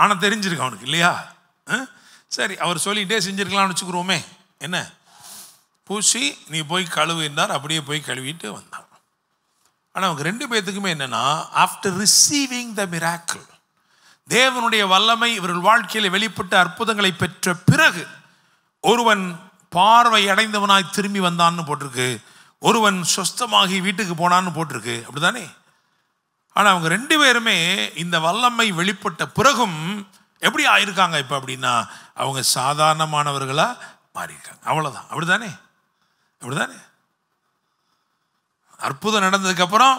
ஆனால் தெரிஞ்சிருக்கு அவனுக்கு இல்லையா? சரி, அவர் சொல்லிகிட்டே செஞ்சுருக்கலாம்னு வச்சுக்கிறோமே. என்ன பூசி நீ போய் கழுவு என்றார். அப்படியே போய் கழுவிட்டு வந்தான். ஆனால் அவங்க 2 பேர்த்துக்குமே என்னன்னா, ஆஃப்டர் ரிசீவிங் த மிராக்கிள், தேவனுடைய வல்லமை இவர்கள் வாழ்க்கையில் வெளிப்பட்ட அற்புதங்களை பெற்ற பிறகு ஒருவன் பார்வை அடைந்தவனாய் திரும்பி வந்தான்னு போட்டிருக்கு, ஒருவன் சொஸ்தமாகி வீட்டுக்கு போனான்னு போட்டிருக்கு. அப்படிதானே? ஆனால் அவங்க 2 பேருமே இந்த வல்லமை வெளிப்பட்ட பிறகும் எப்படி ஆயிருக்காங்க இப்போ அப்படின்னா, அவங்க சாதாரணமானவர்களா மாறியிருக்காங்க. அவ்வளோதான். அப்படிதானே? அற்புதம் நடந்ததுக்கு அப்புறம்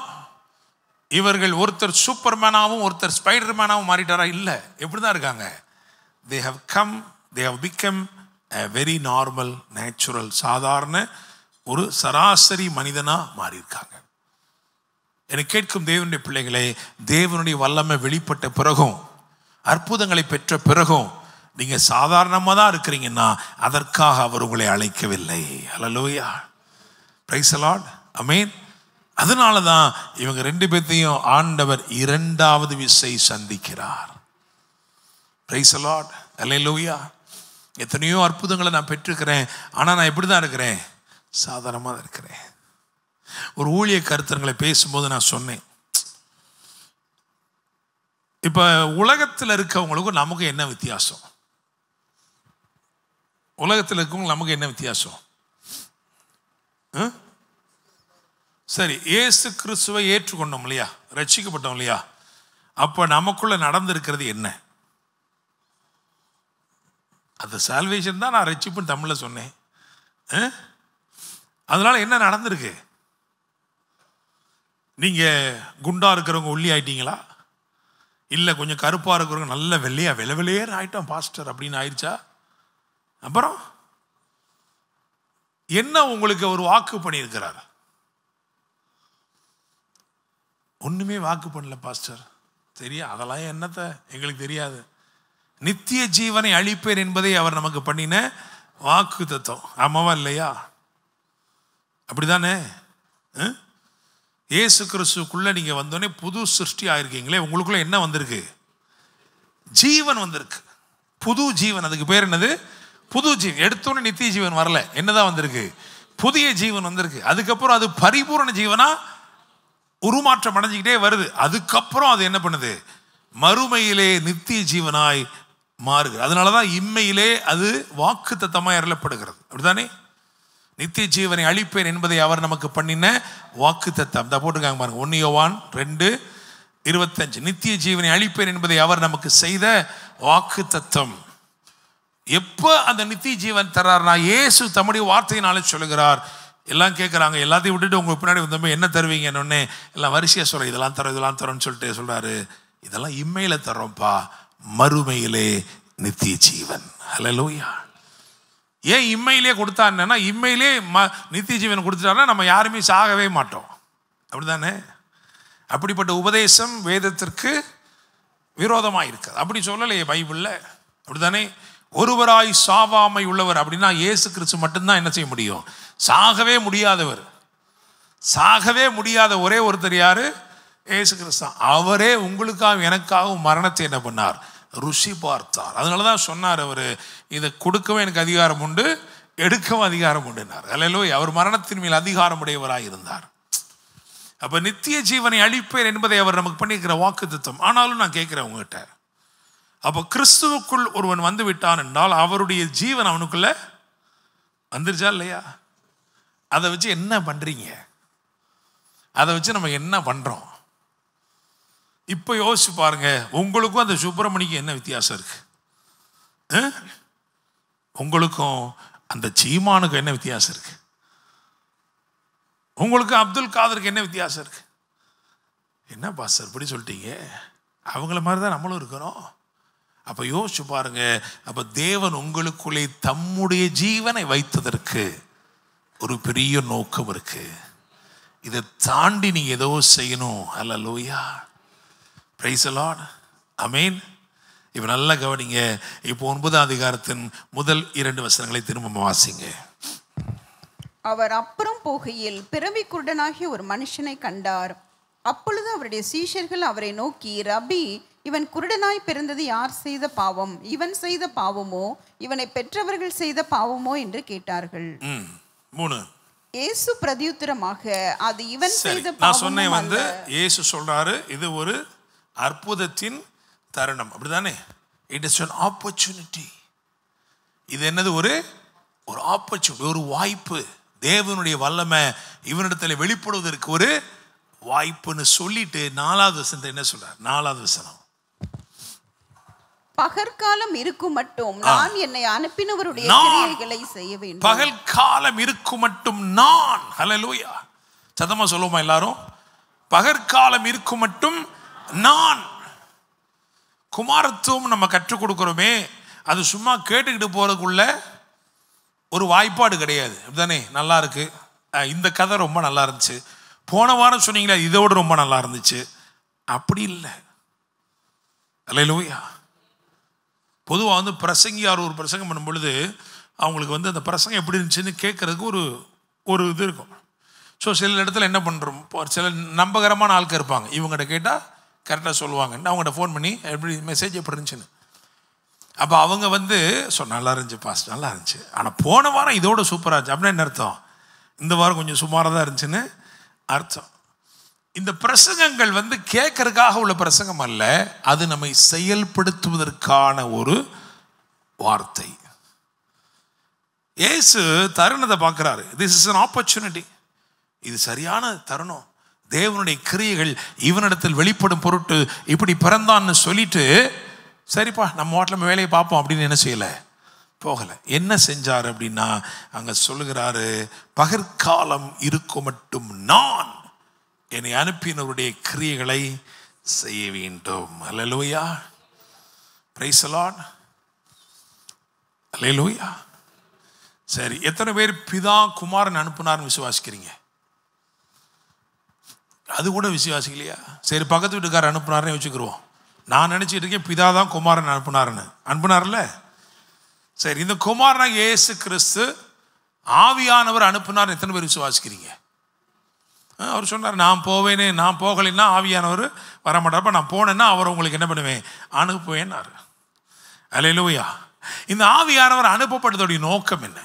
இவர்கள் ஒருத்தர் சூப்பர்மேனாகவும் ஒருத்தர் ஸ்பைடர்மேனாகவும் மாறிட்டாரா? இல்லை. எப்படி தான் இருக்காங்க? they have become a very normal, natural, சாதாரண ஒரு சராசரி மனிதனாக மாறியிருக்காங்க. எனக்கு கேட்கும் தேவனுடைய பிள்ளைகளே, தேவனுடைய வல்லமை வெளிப்பட்ட பிறகும் அற்புதங்களை பெற்ற பிறகும் நீங்கள் சாதாரணமாக தான் இருக்கிறீங்கன்னா அதற்காக அவர் உங்களை அழைக்கவில்லை. ஹல்லேலூயா. Praise the Lord. ஆமென். அதனால தான் இவங்க 2 பேர்த்தையும் ஆண்டவர் 2வது விசை சந்திக்கிறார். Praise the Lord. ஹல்லேலூயா. எத்தனையோ அற்புதங்களை நான் பெற்றிருக்கிறேன், ஆனால் நான் எப்படி தான் இருக்கிறேன்? சாதாரணமாக தான் இருக்கிறேன். ஒரு ஊழிய கருத்தங்களை பேசும்போது நான் சொன்னேன், இப்போ உலகத்தில் இருக்கவங்களுக்கும் நமக்கு என்ன வித்தியாசம்? உலகத்தில் இருக்கவங்க நமக்கு என்ன வித்தியாசம்? சரி, இயேசு கிறிஸ்துவை ஏற்றுக்கொண்டோம் இல்லையா, ரட்சிக்கப்பட்டோம் இல்லையா, அப்போ நமக்குள்ள நடந்திருக்கிறது என்ன? அந்த சால்வேஷன் தான் நான் ரட்சிப்புன்னு தமிழில் சொன்னேன். அதனால என்ன நடந்திருக்கு? நீங்கள் குண்டா இருக்கிறவங்க ஒல்லி ஆயிட்டீங்களா? இல்லை கொஞ்சம் கருப்பாக இருக்கிறவங்க நல்ல வெள்ளையா வெள்ளையேன்னு ஆயிட்டோம் பாஸ்டர் அப்படின்னு ஆயிடுச்சா? அப்புறம் என்ன உங்களுக்கு ஒரு வாக்கு பண்ணியிருக்கிறார்? ஒன்றுமே வாக்கு பண்ணல பாஸ்டர். தெரியும், அதெல்லாம் என்னத்தை எங்களுக்கு தெரியாது. நித்திய ஜீவனை அளிப்பேன் என்பதை அவர் நமக்கு பண்ணின வாக்கு தத்துவம். ஆமாவா இல்லையா? அப்படிதானே? இயேசு கிறிஸ்துக்குள்ள நீங்க வந்தோடனே புது சிருஷ்டி ஆயிருக்கீங்களே, உங்களுக்குள்ள என்ன வந்திருக்கு? ஜீவன் வந்திருக்கு, புது ஜீவன். அதுக்கு பேர் என்னது? புது ஜீவன். எடுத்தோன்னே நித்திய ஜீவன் வரல, என்னதான் வந்திருக்கு? புதிய ஜீவன் வந்திருக்கு. அதுக்கப்புறம் அது பரிபூர்ண ஜீவனா உருமாற்றம் அடைஞ்சிக்கிட்டே வருது. அதுக்கப்புறம் அது என்ன பண்ணுது? மறுமையிலே நித்திய ஜீவனாய் மாறுகிறது. அதனாலதான் இம்மையிலே அது வாக்கு தத்தமாய் அருளப்படுகிறது. அப்படித்தானே? நித்திய ஜீவனை அளிப்பேன் என்பதை அவர் நமக்கு பண்ணின வாக்கு தத்தம். போட்டிருக்காங்க பாருங்க, 1 யோவான் 2:25. நித்திய ஜீவனை அளிப்பேன் என்பதை அவர் நமக்கு செய்த வாக்கு தத்தம். எப்போ அந்த நித்திய ஜீவன் தர்றாருனா, இயேசு தம்முடைய வார்த்தையினாலே சொல்லுகிறார். எல்லாம் கேட்குறாங்க, எல்லாத்தையும் விட்டுட்டு உங்களுக்கு பின்னாடி வந்தோமே என்ன தருவீங்கன்னு எல்லாம் வரிசையாக சொல்கிறேன். இதெல்லாம் தரோம், இதெல்லாம் தரோன்னு சொல்லிட்டு சொல்கிறாரு, இதெல்லாம் இம்மையில தர்றோம்ப்பா, மறுமையிலே நித்திய ஜீவன். ஹல்லேலூயா. ஏன் இம்மையிலே கொடுத்தான்னா, இம்மையிலே நித்திய ஜீவன் கொடுத்துட்டாருன்னா நம்ம யாருமே சாகவே மாட்டோம். அப்படிதானே? அப்படிப்பட்ட உபதேசம் வேதத்திற்கு விரோதமாக இருக்குது. அப்படி சொல்லலையே பைபிளில். அப்படித்தானே? ஒருவராய் சாவாமை உள்ளவர் அப்படின்னா இயேசு கிறிஸ்து மட்டும்தான் என்ன செய்ய முடியும்? சாகவே முடியாதவர். சாகவே முடியாத ஒரே ஒருத்தர் யாரு? இயேசு கிறிஸ்து. அவரே உங்களுக்காகவும் எனக்காகவும் மரணத்தை என்ன பண்ணார்? ருசி பார்த்தார். அதனால தான் சொன்னார் அவர், இதை கொடுக்கவும் எனக்கு அதிகாரம் உண்டு, எடுக்கவும் அதிகாரம் உண்டுனார். அல்லேலூயா. அவர் மரணத்தின் மேல் அதிகாரம் உடையவராக இருந்தார். அப்போ நித்திய ஜீவனை அளிப்பேன் என்பதை அவர் நமக்கு பண்ணியிருக்கிற வாக்கு தத்துவம். ஆனாலும் நான் கேட்குறேன் உங்ககிட்ட, அப்போ கிறிஸ்துவுக்குள் ஒருவன் வந்து விட்டான் என்றால் அவருடைய ஜீவன் அவனுக்குள்ள வந்துருச்சா இல்லையா? அதை வச்சு என்ன பண்ணுறீங்க? அதை வச்சு நம்ம என்ன பண்ணுறோம்? இப்போ யோசிச்சு பாருங்க, உங்களுக்கும் அந்த சுப்பிரமணிக்கும் என்ன வித்தியாசம் இருக்கு? உங்களுக்கும் அந்த சீமானுக்கும் என்ன வித்தியாசம் இருக்கு? உங்களுக்கு அப்துல் காதருக்கு என்ன வித்தியாசம் இருக்கு? என்ன பாஸ்டர் இப்படி சொல்லிட்டீங்க? அவங்கள மாதிரி தான் நம்மளும் இருக்கிறோம். அப்போ யோசிச்சு பாருங்க, அப்போ தேவன் உங்களுக்குள்ளே தம்முடைய ஜீவனை வைத்ததற்கு ஒரு பெரிய நோக்கம் இருக்கு. இதை தாண்டி நீங்க ஏதோ செய்யணும். ஹல்லேலூயா. Praise the Lord. ஆமென். இப்போ நல்லா கவனிங்க. இப்போ 9ஆம் அதிகாரத்தின் முதல் 2 வசனங்களை திரும்ப வாசிங்க. அவர் அப்புறம் போகையில் பிறவி குருடனாகிய ஒரு மனுஷனை கண்டார். அப்பொழுது அவருடைய சீஷர்கள் அவரை நோக்கி, ரபி, இவன் குருடனாய் பிறந்தது யார் செய்த பாவம்? இவன் செய்த பாவமோ இவனை பெற்றவர்கள் செய்த பாவமோ என்று கேட்டார்கள். 3. இயேசு பிரதியுத்தரமாக, அது இவன் செய்த பாவம். நான் சொன்னேன் வந்து இயேசு சொல்றாரு, இது ஒரு அற்புதத்தின் தருணம். அப்படிதானே? It is an opportunity. இது என்னது? ஒரு ஆப்பர்ச்சுனிட்டி, ஒரு வாய்ப்பு. தேவனுடைய வல்லமை இவனிடத்தில் வெளிப்படுவதற்கு ஒரு வாய்ப்புன்னு சொல்லிட்டு 4வது வசனத்தை என்ன சொல்றார்? 4வது வசனம், பகற்காலம் இருக்கும் மட்டும் நான் என்னை அனுப்பினவருடைய கிரியைகளை செய்ய வேண்டும். பகற்காலம் இருக்கும் மட்டும் நான். ஹல்லேலூயா. சத்தமா சொல்லுவோமா எல்லாரும்? பகற்காலம் இருக்கும் மட்டும் நான். குமாரத்துவம் நம்ம கற்றுக் கொடுக்கிறோமே, அது சும்மா கேட்டுக்கிட்டு போறதுக்குள்ள ஒரு வாய்ப்பாடு கிடையாது. அப்படிதானே? நல்லா இருக்கு, இந்த கதை ரொம்ப நல்லா இருந்துச்சு, போன வாரம் சொன்னீங்களா இதோட ரொம்ப நல்லா இருந்துச்சு, அப்படி இல்லை. அல்லேலூயா. பொதுவாக வந்து பிரசங்கியார் ஒரு பிரசங்கம் பண்ணும் பொழுது அவங்களுக்கு வந்து அந்த பிரசங்கம் எப்படி இருந்துச்சுன்னு கேட்கறதுக்கு ஒரு இது இருக்கும். ஸோ சில இடத்துல என்ன பண்ணுறோம், சில நம்பகரமான ஆட்கள் இருப்பாங்க, இவங்ககிட்ட கேட்டால் கரெக்டாக சொல்லுவாங்கன்னு அவங்ககிட்ட ஃபோன் பண்ணி எப்படி மெசேஜ் எப்படி இருந்துச்சுன்னு. அப்போ அவங்க வந்து நல்லா இருந்துச்சு பாஸ்ட், நல்லா இருந்துச்சு, ஆனால் போன வாரம் இதோட சூப்பராக இருந்துச்சு. அப்படின்னா என்ன அர்த்தம்? இந்த வாரம் கொஞ்சம் சுமாராக தான் இருந்துச்சுன்னு அர்த்தம். இந்த பிரசங்கங்கள் கேட்கறதுக்காக உள்ள பிரசங்கம் அல்ல, அது நம்மை செயல்படுத்துவதற்கான ஒரு வார்த்தை. இயேசு தருணத்தை பார்க்கிறாரு. This is an opportunity. இது சரியான தருணம். தேவனுடைய கிரியைகள் இவனிடத்தில் வெளிப்படும் பொருட்டு இப்படி பிறந்தான்னு சொல்லிட்டு, சரிப்பா நம்ம வாட்டில் வேலையை பார்ப்போம் அப்படின்னு என்ன செய்யலை, போகலை. என்ன செஞ்சார் அப்படின்னா, அங்கே சொல்லுகிறாரு, பகற்காலம் இருக்கும் மட்டும் நான் என்னை அனுப்பினவருடைய கிரியைகளை செய்ய வேண்டும். அல்லேலூயா, பிரைஸ் தி லார்ட், அல்லேலூயா. சரி, எத்தனை பேர் பிதா குமாரன் அனுப்புனார்னு விசுவாசிக்கிறீங்க? அது கூட விசுவாசிக்கலையா? சரி, பக்கத்து வீட்டுக்காரர் அனுப்புனார்னு வச்சுக்கிடுவோம். நான் நினச்சிட்டு இருக்கேன் பிதா தான் குமாரன் அனுப்புனார்ல. சரி, இந்த குமாரனாக இயேசு கிறிஸ்து ஆவியானவர் அனுப்புனார் எத்தனை பேர் விசுவாசிக்கிறீங்க? அவர் சொன்னார், நான் போவேனே, நான் போகலைன்னா ஆவியானவர் வரமாட்டார், நான் போனேன்னா அவர் உங்களுக்கு என்ன பண்ணுவேன், அனுப்புவேன்னாரு. அல்லேலூயா. இந்த ஆவியானவர் அனுப்பப்பட்டதுடைய நோக்கம் என்ன?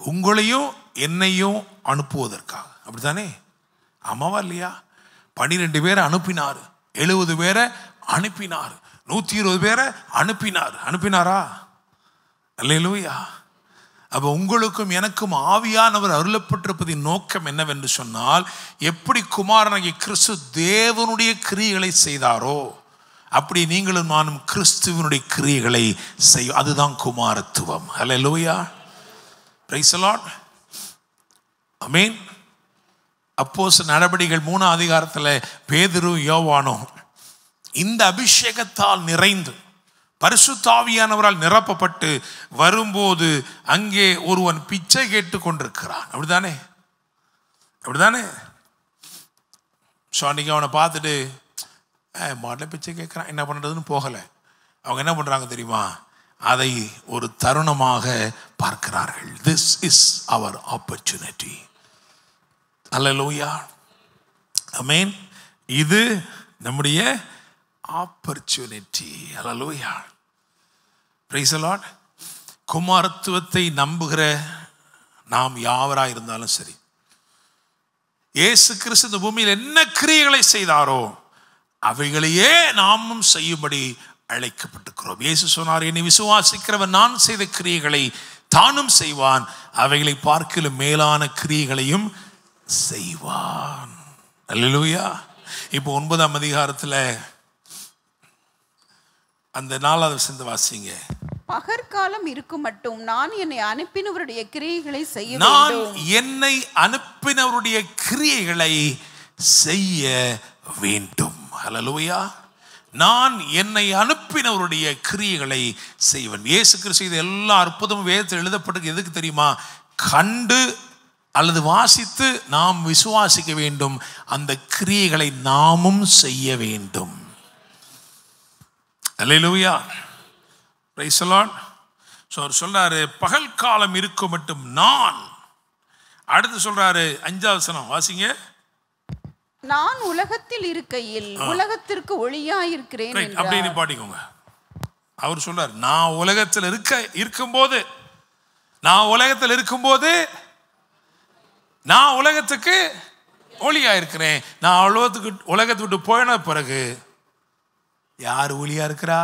உங்களையும் என்னையும் அனுப்புவதற்காக. அப்படித்தானே? ஆமாவா இல்லையா? 12 பேரை அனுப்பினார், 70 பேரை அனுப்பினார், 120 பேரை அனுப்பினாரா? அல்லேலூயா. அப்போ உங்களுக்கும் எனக்கும் ஆவியானவர் அருளப்பட்டிருப்பதின் நோக்கம் என்னவென்று சொன்னால், எப்படி குமாரனாகிய கிறிஸ்து தேவனுடைய கிரியைகளை செய்தாரோ அப்படி நீங்களும் நானும் கிறிஸ்துவனுடைய கிரியைகளை செய்யும். அதுதான் குமாரத்துவம். அல்லேலூயா, பிரைஸ் தி லார்ட், ஆமென். அப்போஸ்தலர் நடபடிகள் 3ஆம் அதிகாரத்தில் பேதுரு யோவானும் இந்த அபிஷேகத்தால் நிறைந்து பரிசுத்த ஆவியானவரால் நிரப்பப்பட்டு வரும்போது அங்கே ஒருவன் பிச்சை கேட்டு கொண்டிருக்கிறான். அப்படிதானே? ஸோ அன்றைக்கி அவனை பார்த்துட்டு மாட்டில் பிச்சை கேட்குறான், என்ன பண்ணுறதுன்னு போகலை. அவங்க என்ன பண்ணுறாங்க தெரியுமா? அதை ஒரு தருணமாக பார்க்கிறார்கள். திஸ் இஸ் அவர் ஆப்பர்ச்சுனிட்டி. அல்லேலூயா, ஆமென். இது நம்முடைய ஆப்பர்ச்சுனிட்டி. அல்லேலூயா, பிரைஸ் தி லார்ட். குமாரத்துவத்தை நம்புகிற நாம் யாவராக இருந்தாலும் சரி, இயேசு கிறிஸ்து இந்த பூமியில் என்ன கிரியைகளை செய்தாரோ அவைகளையே நாமும் செய்யும்படி அழைக்கப்பட்டிருக்கிறோம். இயேசு சொன்னார், என்னை விசுவாசிக்கிறவன் நான் செய்த கிரியைகளை தானும் செய்வான், அவைகளை பார்க்கிலும் மேலான கிரியைகளையும் செய்வான். அல்லேலூயா. இப்போ 9ஆம் அதிகாரத்தில் அந்த 4வது வசனத்தை வாசிங்க. பகற்காலம் இருக்கும் மட்டும் நான் என்னை அனுப்பினவருடைய கிரியைகளை செய்ய நான் என்னை அனுப்பினவருடைய கிரியைகளை செய்ய வேண்டும். அல்லேலூயா. நான் என்னை அனுப்பினவருடைய கிரியைகளை செய்வேன். இயேசு கிறிஸ்து இது எல்லா அற்புதமும் வேதத்தில் எழுதப்பட்டது எதுக்கு தெரியுமா? கண்டு அல்லது வாசித்து நாம் விசுவாசிக்க வேண்டும், அந்த கிரியைகளை நாமும் செய்ய வேண்டும். அல்லேலூயா, பிரைஸ் தி லார்ட். ஸோ அவர் சொல்றாரு, பகல் காலம் இருக்கும் மட்டும் நான். அடுத்து சொல்றாரு 5வது வசனம் வாசிங்க. நான் உலகத்தில் இருக்கையில் உலகத்திற்கு ஒளியாயிருக்கிறேன் அப்படின்னு பாடிக்கோங்க. அவர் சொல்றார், நான் உலகத்தில் இருக்கும்போது நான் உலகத்துக்கு ஒளியா இருக்கிறேன். நான் உலகத்தை விட்டு போயின பிறகு யார் ஒளியா இருக்கிறா?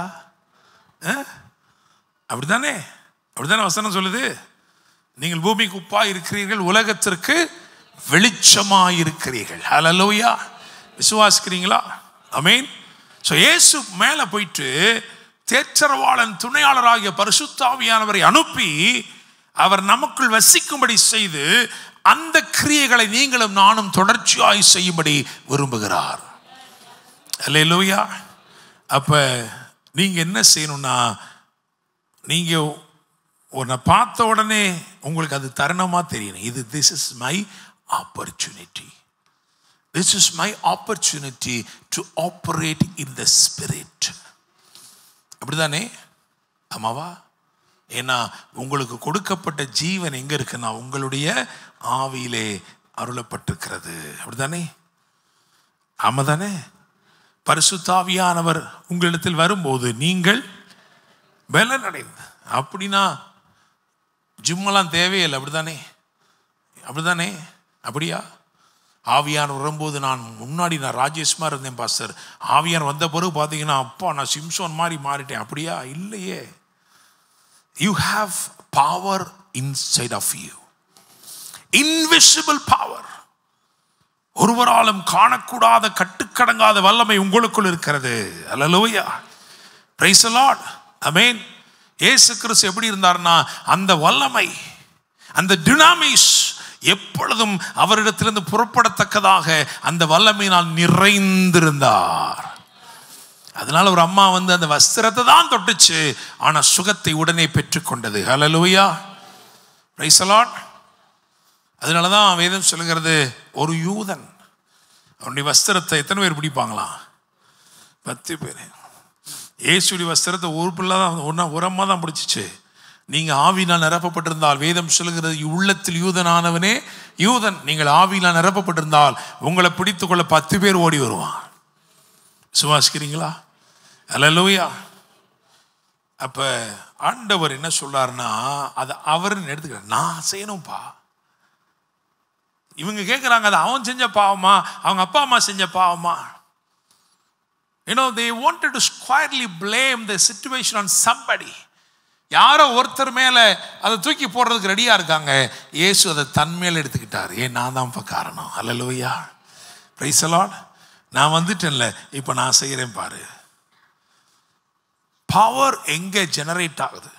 அப்படித்தானே வசனம் சொல்லுது. நீங்கள் பூமிக்கு உப்பா இருக்கிறீர்கள், உலகத்திற்கு வெளிச்சமாயிருக்கிறீர்கள். ஹல்லேலூயா. விசுவாசிக்கிறீங்களா? ஆமென். ஸோ இயேசு மேலே போயிட்டு தேற்றரவாளன் துணையாளராகிய பரிசுத்த ஆவியானவரை அனுப்பி அவர் நமக்குள் வசிக்கும்படி செய்து அந்த கிரியைகளை நீங்களும் நானும் தொடர்ச்சியாய் செய்யும்படி விரும்புகிறார். அல்லேலூயா. அப்போ நீங்கள் என்ன செய்யணும்னா, நீங்கள் உன்னை பார்த்த உடனே உங்களுக்கு அது தருணமாக தெரியணும். இது this is my opportunity. This is my opportunity to operate in the spirit. அப்படிதானே? ஆமாவா? ஏன்னா உங்களுக்கு கொடுக்கப்பட்ட ஜீவன் எங்க இருக்குன்னா உங்களுடைய ஆவியிலே அருளப்பட்டிருக்கிறது. அப்படிதானே? ஆமாதானே? பரிசுத்த ஆவியானவர் உங்களிடத்தில் வரும்போது நீங்கள் பலன் அடைந்து, அப்படின்னா ஜிம்மெல்லாம் தேவையில்லை. அப்படிதானே? அப்படிதானே? அப்படியா? ஆவியான் வரும்போது நான் ராஜேஷ்மா இருந்தேன் பாஸ்டர். ஆவியான் வந்த பிறகு பார்த்தீங்கன்னா அப்பா நான் சிம்சோன் மாதிரி மாறிட்டேன். அப்படியா? இல்லையே. You have power inside of you. Invisible power. ஒருவராலும் காணக்கூடாத கட்டுக்கடங்காத வல்லமை உங்களுக்குள் இருக்கிறது. அல்லேலூயா. Praise the Lord. ஆமென். இயேசு கிறிஸ்து எப்படி இருந்தார்னா அந்த வல்லமை, அந்த டினாமிஸ் எப்பொழுதும் அவரிடத்திலிருந்து புறப்படத்தக்கதாக அந்த வல்லமையினால் நிறைந்திருந்தார். அதனால ஒரு அம்மா வந்து அந்த வஸ்திரத்தை தான் தொட்டுச்சு, ஆனா சுகத்தை உடனே பெற்றுக்கொண்டது. ஹல்லேலூயா. Praise the Lord. அதனாலதான் வேதம் சொல்லுகிறது, ஒரு யூதன் அவனுடைய வஸ்திரத்தை எத்தனை பேர் பிடிப்பாங்களா? 10 பேர். இயேசுடைய வஸ்திரத்தை ஒரு பிள்ளை தான், ஒரு அம்மா தான் பிடிச்சிச்சு. நீங்க ஆவியினால் நிரப்பப்பட்டிருந்தால், வேதம் சொல்லுகிறது உள்ளத்தில் யூதனானவனே யூதன். நீங்கள் ஆவியினால் நிரப்பப்பட்டிருந்தால் உங்களை பிடித்துக்கொள்ள 10 பேர் ஓடி வருவான். விசுவாசிக்கிறீங்களா? அல்லேலூயா. அப்ப ஆண்டவர் என்ன சொல்றாருன்னா, அதை அவர்னு எடுத்துக்கிறார். நான் செய்யணும்பா. இவங்க கேட்குறாங்க, அது அவன் செஞ்ச பாவமா, அவங்க அப்பா அம்மா செஞ்ச பாவமா? they wanted to squarely blame the situation on somebody. யாரோ ஒருத்தர் மேல அதை தூக்கி போடுறதுக்கு ரெடியா இருக்காங்க. இயேசு அதை தன் மேல எடுத்துக்கிட்டார். நான் தான் காரணம். அல்லேலூயா. Praise the Lord. நான் வந்துட்டேன்ல, இப்போ நான் செய்கிறேன் பாரு. பவர் எங்க ஜெனரேட் ஆகுது,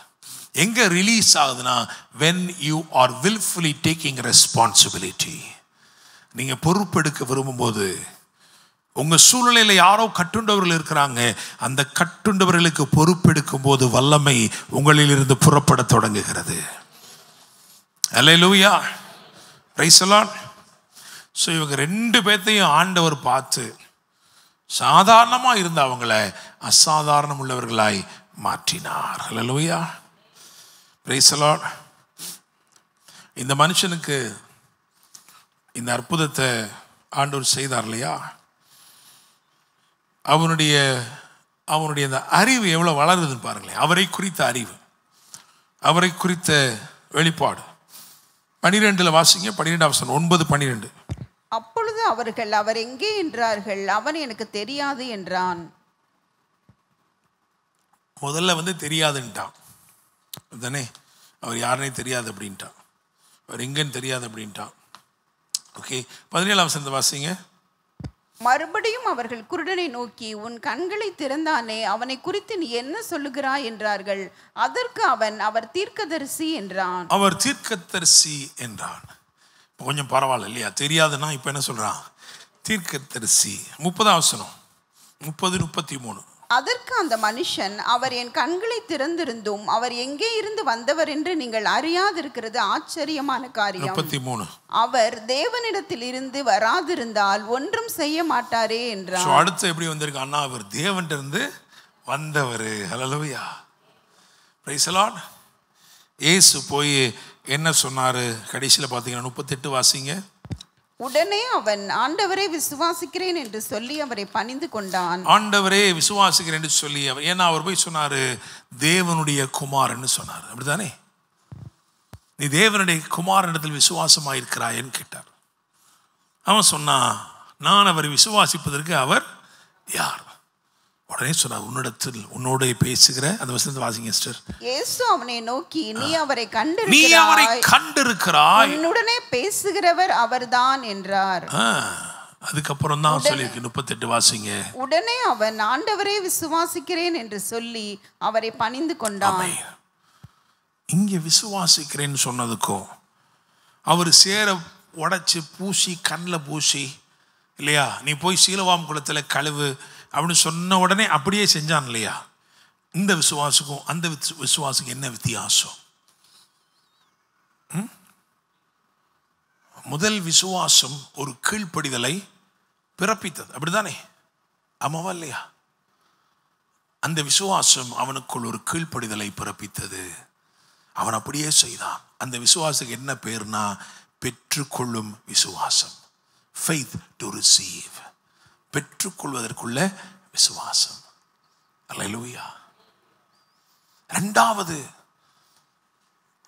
எங்க ரிலீஸ் ஆகுதுன்னா, when you are willfully taking responsibility. நீங்க பொறுப்பெடுக்க விரும்பும்போது, உங்க சூழ்நிலையில யாரோ கட்டுண்டவர்கள் இருக்கிறாங்க, அந்த கட்டுண்டவர்களுக்கு பொறுப்பெடுக்கும் போது வல்லமை உங்களில் இருந்து புறப்பட தொடங்குகிறது. அல்லேலூயா. Praise the Lord. ஸோ இவங்க 2 பேர்த்தையும் ஆண்டவர் பார்த்து சாதாரணமா இருந்த அவங்கள அசாதாரணம் உள்ளவர்களாய் மாற்றினார். அல்லேலூயா. Praise the Lord. இந்த மனுஷனுக்கு இந்த அற்புதத்தை ஆண்டவர் செய்தார் இல்லையா? அவனுடைய அந்த அறிவு எவ்வளவு வளருதுன்னு பாருங்களேன். அவரை குறித்த அறிவு, அவரை குறித்த வெளிப்பாடு. 12 வாசிங்க. 9:12. அப்பொழுது அவர்கள், அவர் எங்கே என்றார்கள். அவன் எனக்கு தெரியாது என்றான். முதல்ல தெரியாதுன்ட்டான் தானே. அவர் யாருன்னே தெரியாது அப்படின்ட்டான். அவர் எங்கன்னு தெரியாது அப்படின்ட்டான். ஓகே, 17 வாசிங்க. மறுபடியும் அவர்கள் குருடனை நோக்கி, உன் கண்களை திறந்தானே, அவனை குறித்து நீ என்ன சொல்லுகிறாய் என்றார்கள். அதற்கு அவன், அவர் தீர்க்கதரிசி என்றான். அவர் தீர்க்கதரிசி என்றான். கொஞ்சம் பரவாயில்ல இல்லையா? தெரியாதுன்னா இப்ப என்ன சொல்றான்? தீர்க்கதரிசி. 30:33. அதற்கு அந்த மனுஷன், அவர் என் கண்களை திறந்திருந்தும் அவர் எங்கே இருந்து வந்தவர் என்று நீங்கள் அறியாதிருக்கிறது ஆச்சரியமான காரியம். 33. அவர் தேவனிடத்தில் இருந்து வராதிருந்தால் ஒன்றும் செய்ய மாட்டாரே என்றார். அடுத்து எப்படி வந்திருக்கான்னா, அவர் தேவனிடமிருந்து வந்தவர். ஹல்லேலூயா. Praise the Lord. இயேசு போய் என்ன சொன்னாரு கடைசியில் பார்த்தீங்கன்னா 38 வாசிங்க. உடனே அவன், ஆண்டவரை விசுவாசிக்கிறேன் என்று சொல்லி அவரை பணிந்து கொண்டான். ஆண்டவரே விசுவாசிக்கிறேன் என்று சொல்லி அவர், ஏன்னா அவர் போய் சொன்னாரு தேவனுடைய குமாரன்னு சொன்னார். அப்படித்தானே? நீ தேவனுடைய குமாரனிடத்தில் விசுவாசமாயிருக்கிறாயன்னு கேட்டார். அவன் சொன்னா, நான் அவரை விசுவாசிப்பதற்கு அவர் யார்? உடனே சொன்னார், உன்னோட பேசுகிற அந்த வசனத்தை வாசிங்க சிஸ்டர். இயேசு அவனை நோக்கி, நீ அவரை கண்டிருக்கிறாய், உன்னுடனே பேசுகிறவர் அவர்தான் என்றார். அதுக்கப்புறம் தான் சொல்லியிருக்கு. 38 வாசிங்க. உடனே அவன், ஆண்டவரே விசுவாசிக்கிறேன் என்று சொல்லி அவரை பணிந்து கொண்டான். இங்க விசுவாசிக்கிறேன்னு சொன்னதுக்கும் அவர் சேர உடைச்சு பூசி கண்ணில் பூசி இல்லையா, நீ போய் சீலவாம் குளத்தில் கழுவு அப்படின்னு சொன்ன உடனே அப்படியே செஞ்சான் இல்லையா? இந்த விசுவாசுக்கும் அந்த விசுவாசுக்கும் என்ன வித்தியாசம்? முதல் விசுவாசம் ஒரு கீழ்ப்படிதலை பிறப்பித்தது. அப்படித்தானே? ஆமாவா இல்லையா? அந்த விசுவாசம் அவனுக்குள் ஒரு கீழ்ப்படிதலை பிறப்பித்தது. அவன் அப்படியே செய்தான். அந்த விசுவாசத்துக்கு என்ன பேர்னா, பெற்றுக்கொள்ளும் விசுவாசம். faith to receive. பெற்றுக்கொள்வதற்குள்ள விசுவாசம். அல்லேலூயா. இரண்டாவது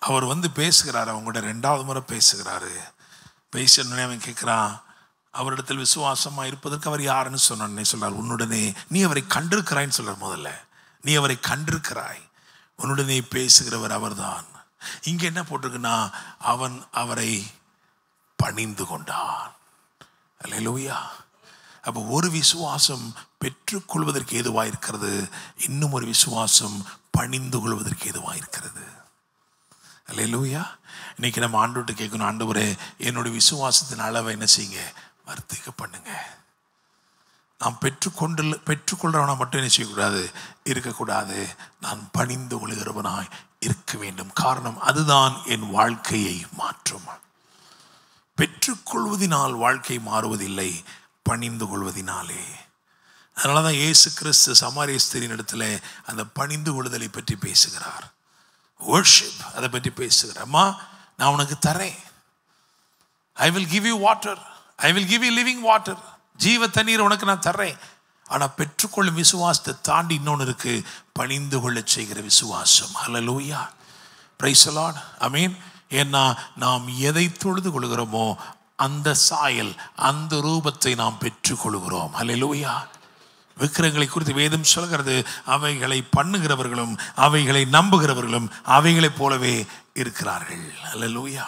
அவர் பேசுகிறார், அவங்களோட 2வது முறை பேசுகிறாரு. பேசணுன்னே அவன் கேட்குறான், அவரிடத்தில் விசுவாசமாக இருப்பதற்கு அவர் யாருன்னு சொன்னே சொல்றார். உன்னுடனே நீ அவரை கண்டிருக்கிறாய்ன்னு சொல்றார். முதல்ல நீ அவரை கண்டிருக்கிறாய், உன்னுடனே பேசுகிறவர் அவர்தான். இங்கே என்ன போட்டிருக்குன்னா, அவன் அவரை பணிந்து கொண்டான். அல்லேலூயா. அப்போ ஒரு விசுவாசம் பெற்றுக்கொள்வதற்கு ஏதுவாக இருக்கிறது, இன்னும் ஒரு விசுவாசம் பணிந்து கொள்வதற்கு ஏதுவாக இருக்கிறது. அல்லேலூயா. இன்னைக்கு நம்ம ஆண்டவர்கிட்ட கேட்கணும், ஆண்டவரே என்னுடைய விசுவாசத்தின் அளவை என்ன செய்யுங்க, வர்த்திக்க பண்ணுங்க. நாம் பெற்றுக்கொள்றவனா மட்டும் என்ன செய்யக்கூடாது, இருக்கக்கூடாது. நான் பணிந்து கொள்கிறவனாய் இருக்க வேண்டும். காரணம், அதுதான் என் வாழ்க்கையை மாற்றும். பெற்றுக்கொள்வதினால் வாழ்க்கை மாறுவதில்லை, பணிந்து கொள்வதினாலே. அதனால தான் இயேசு கிறிஸ்து சமாரிய ஸ்திரீயின் இடத்துல அந்த பணிந்து கொள்ளுதலை பற்றி பேசுகிறார். worship அதை பற்றி பேசுகிறார். அம்மா, நான் உனக்கு தரேன், I will give you water, I will give you living water, ஜீவ தண்ணீர் உனக்கு நான் தர்றேன். ஆனால் பெற்றுக்கொள்ளும் விசுவாசத்தை தாண்டி இன்னொன்று இருக்கு, பணிந்து கொள்ள செய்கிற விசுவாசம். ஹல்லேலூயா, பிரைஸ் தி லார்ட், ஆமென். ஏன்னா நாம் எதை தொழுது கொள்கிறோமோ அந்த சாயல், அந்த ரூபத்தை நாம் பெற்றுக்கொள்கிறோம். ஹல்லேலூயா. விக்கிரகங்களை குறித்து வேதம் சொல்கிறது, அவைகளை பண்ணுகிறவர்களும் அவைகளை நம்புகிறவர்களும் அவைகளைப் போலவே இருக்கிறார்கள். ஹல்லேலூயா.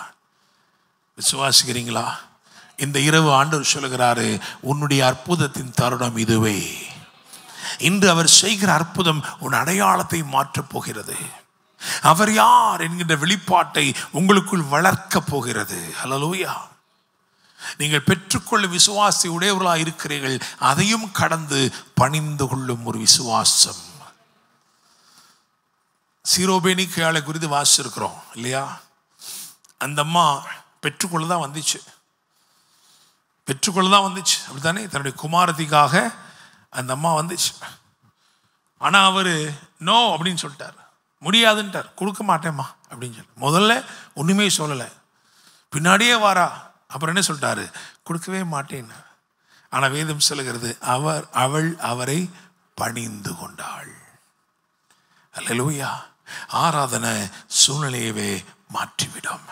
விசுவாசிக்கிறீங்களா? இந்த இரவு ஆண்டவர் சொல்லுகிறாரு, உன்னுடைய அற்புதத்தின் தருணம் இதுவே. இன்று அவர் செய்கிற அற்புதம் உன் அடையாளத்தை மாற்றப் போகிறது. அவர் யார் என்கின்ற வெளிப்பாட்டை உங்களுக்குள் வளர்க்க போகிறது. ஹல்லேலூயா. நீங்கள் பெற்றுக்கொள்ளும் விசுவாசி உடையவர்களாக இருக்கிறீர்கள். அதையும் கடந்து பணிந்து கொள்ளும் ஒரு விசுவாசம். சீரோபேனிக்கையாளை குறித்து வாசிச்சிருக்கிறோம் இல்லையா? அந்த அம்மா பெற்றுக்கொள்ளதான் வந்துச்சு, அப்படித்தானே? தன்னுடைய குமாரத்திக்காக அந்த அம்மா வந்துச்சு. ஆனால் அவர் நோ அப்படின்னு சொல்லிட்டார், முடியாதுன்ட்டார், கொடுக்க மாட்டேம்மா அப்படின்னு சொல்லி. முதல்ல ஒன்றுமே சொல்லலை, பின்னாடியே வாரா, அப்புறம் என்ன சொல்லிட்டாரு, கொடுக்கவே மாட்டேன்னு. ஆனால் வேதம் சொல்லுகிறது, அவள் அவரை பணிந்து கொண்டாள். அல்லேலூயா. ஆராதனை சூழ்நிலையவே மாற்றிவிடும்.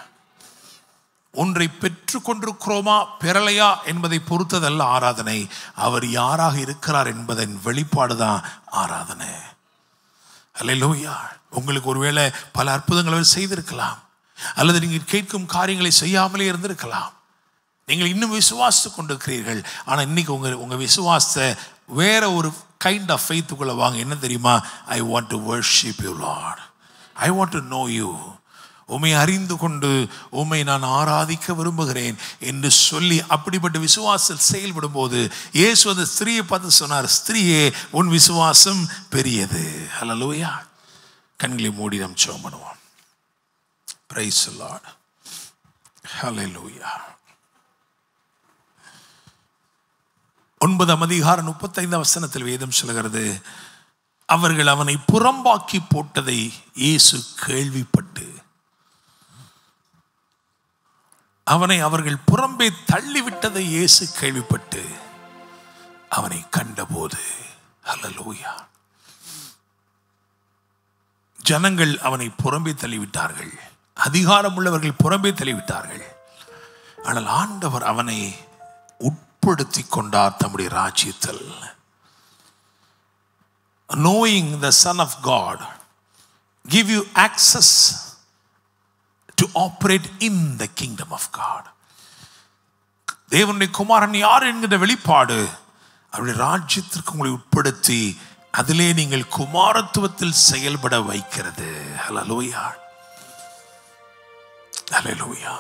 ஒன்றை பெற்று கொண்டிருக்கிறோமா பெறலையா என்பதை பொறுத்ததல்ல ஆராதனை, அவர் யாராக இருக்கிறார் என்பதன் வெளிப்பாடுதான் ஆராதனை. அல்லேலூயா. உங்களுக்கு ஒருவேளை பல அற்புதங்களை செய்திருக்கலாம், அல்லது நீங்கள் கேட்கும் காரியங்களை செய்யாமலே இருந்திருக்கலாம். நீங்கள் இன்னும் விசுவாசித்து கொண்டிருக்கிறீர்கள். ஆனால் இன்னைக்கு உங்க விசுவாசத்தை வேற ஒரு கைண்ட் ஆஃப் ஃபெய்த்துக்குள்ள வாங்க. என்ன தெரியுமா? I want to worship you Lord, I want to know you. உம்மை அறிந்து கொண்டு உம்மை நான் ஆராதிக்க விரும்புகிறேன் என்று சொல்லி அப்படிப்பட்ட விசுவாசத்தில் செயல்படும் போது இயேசு அந்த ஸ்திரீயை பார்த்து சொன்னார், ஸ்திரீயே உன் விசுவாசம் பெரியது. ஹல்லேலூயா. கண்களை மூடி நாம் ஜெபம் பண்ணுவோம். Praise the Lord. ஹல்லேலூயா. 9ஆம் அதிகாரம் 35ஆம் வசனத்தில் வேதம் சொல்கிறது, அவர்கள் அவனை புறம்பாக்கி போட்டதை இயேசு கேள்விப்பட்டு, அவனை அவர்கள் புறம்பே தள்ளிவிட்டதை இயேசு கேள்விப்பட்டு அவனை கண்டபோது, ஹல்லேலூயா, ஜனங்கள் அவனை புறம்பே தள்ளிவிட்டார்கள், அதிகாரம் உள்ளவர்கள் புறம்பே தள்ளிவிட்டார்கள். ஆனால் ஆண்டவர் அவனை உட்படுத்தி கொண்டார் தம்முடைய ராஜ்யத்தில். Knowing the Son of God give you access to operate in the kingdom of God. தேவனுடைய குமாரன் யார் என்கிற வெளிப்பாடு அவருடைய ராஜ்யத்திற்கு உங்களை உட்படுத்தி அதிலே நீங்கள் குமாரத்துவத்தில் செயல்பட வைக்கிறது. ஹல்லேலூயா, ஹல்லேலூயா.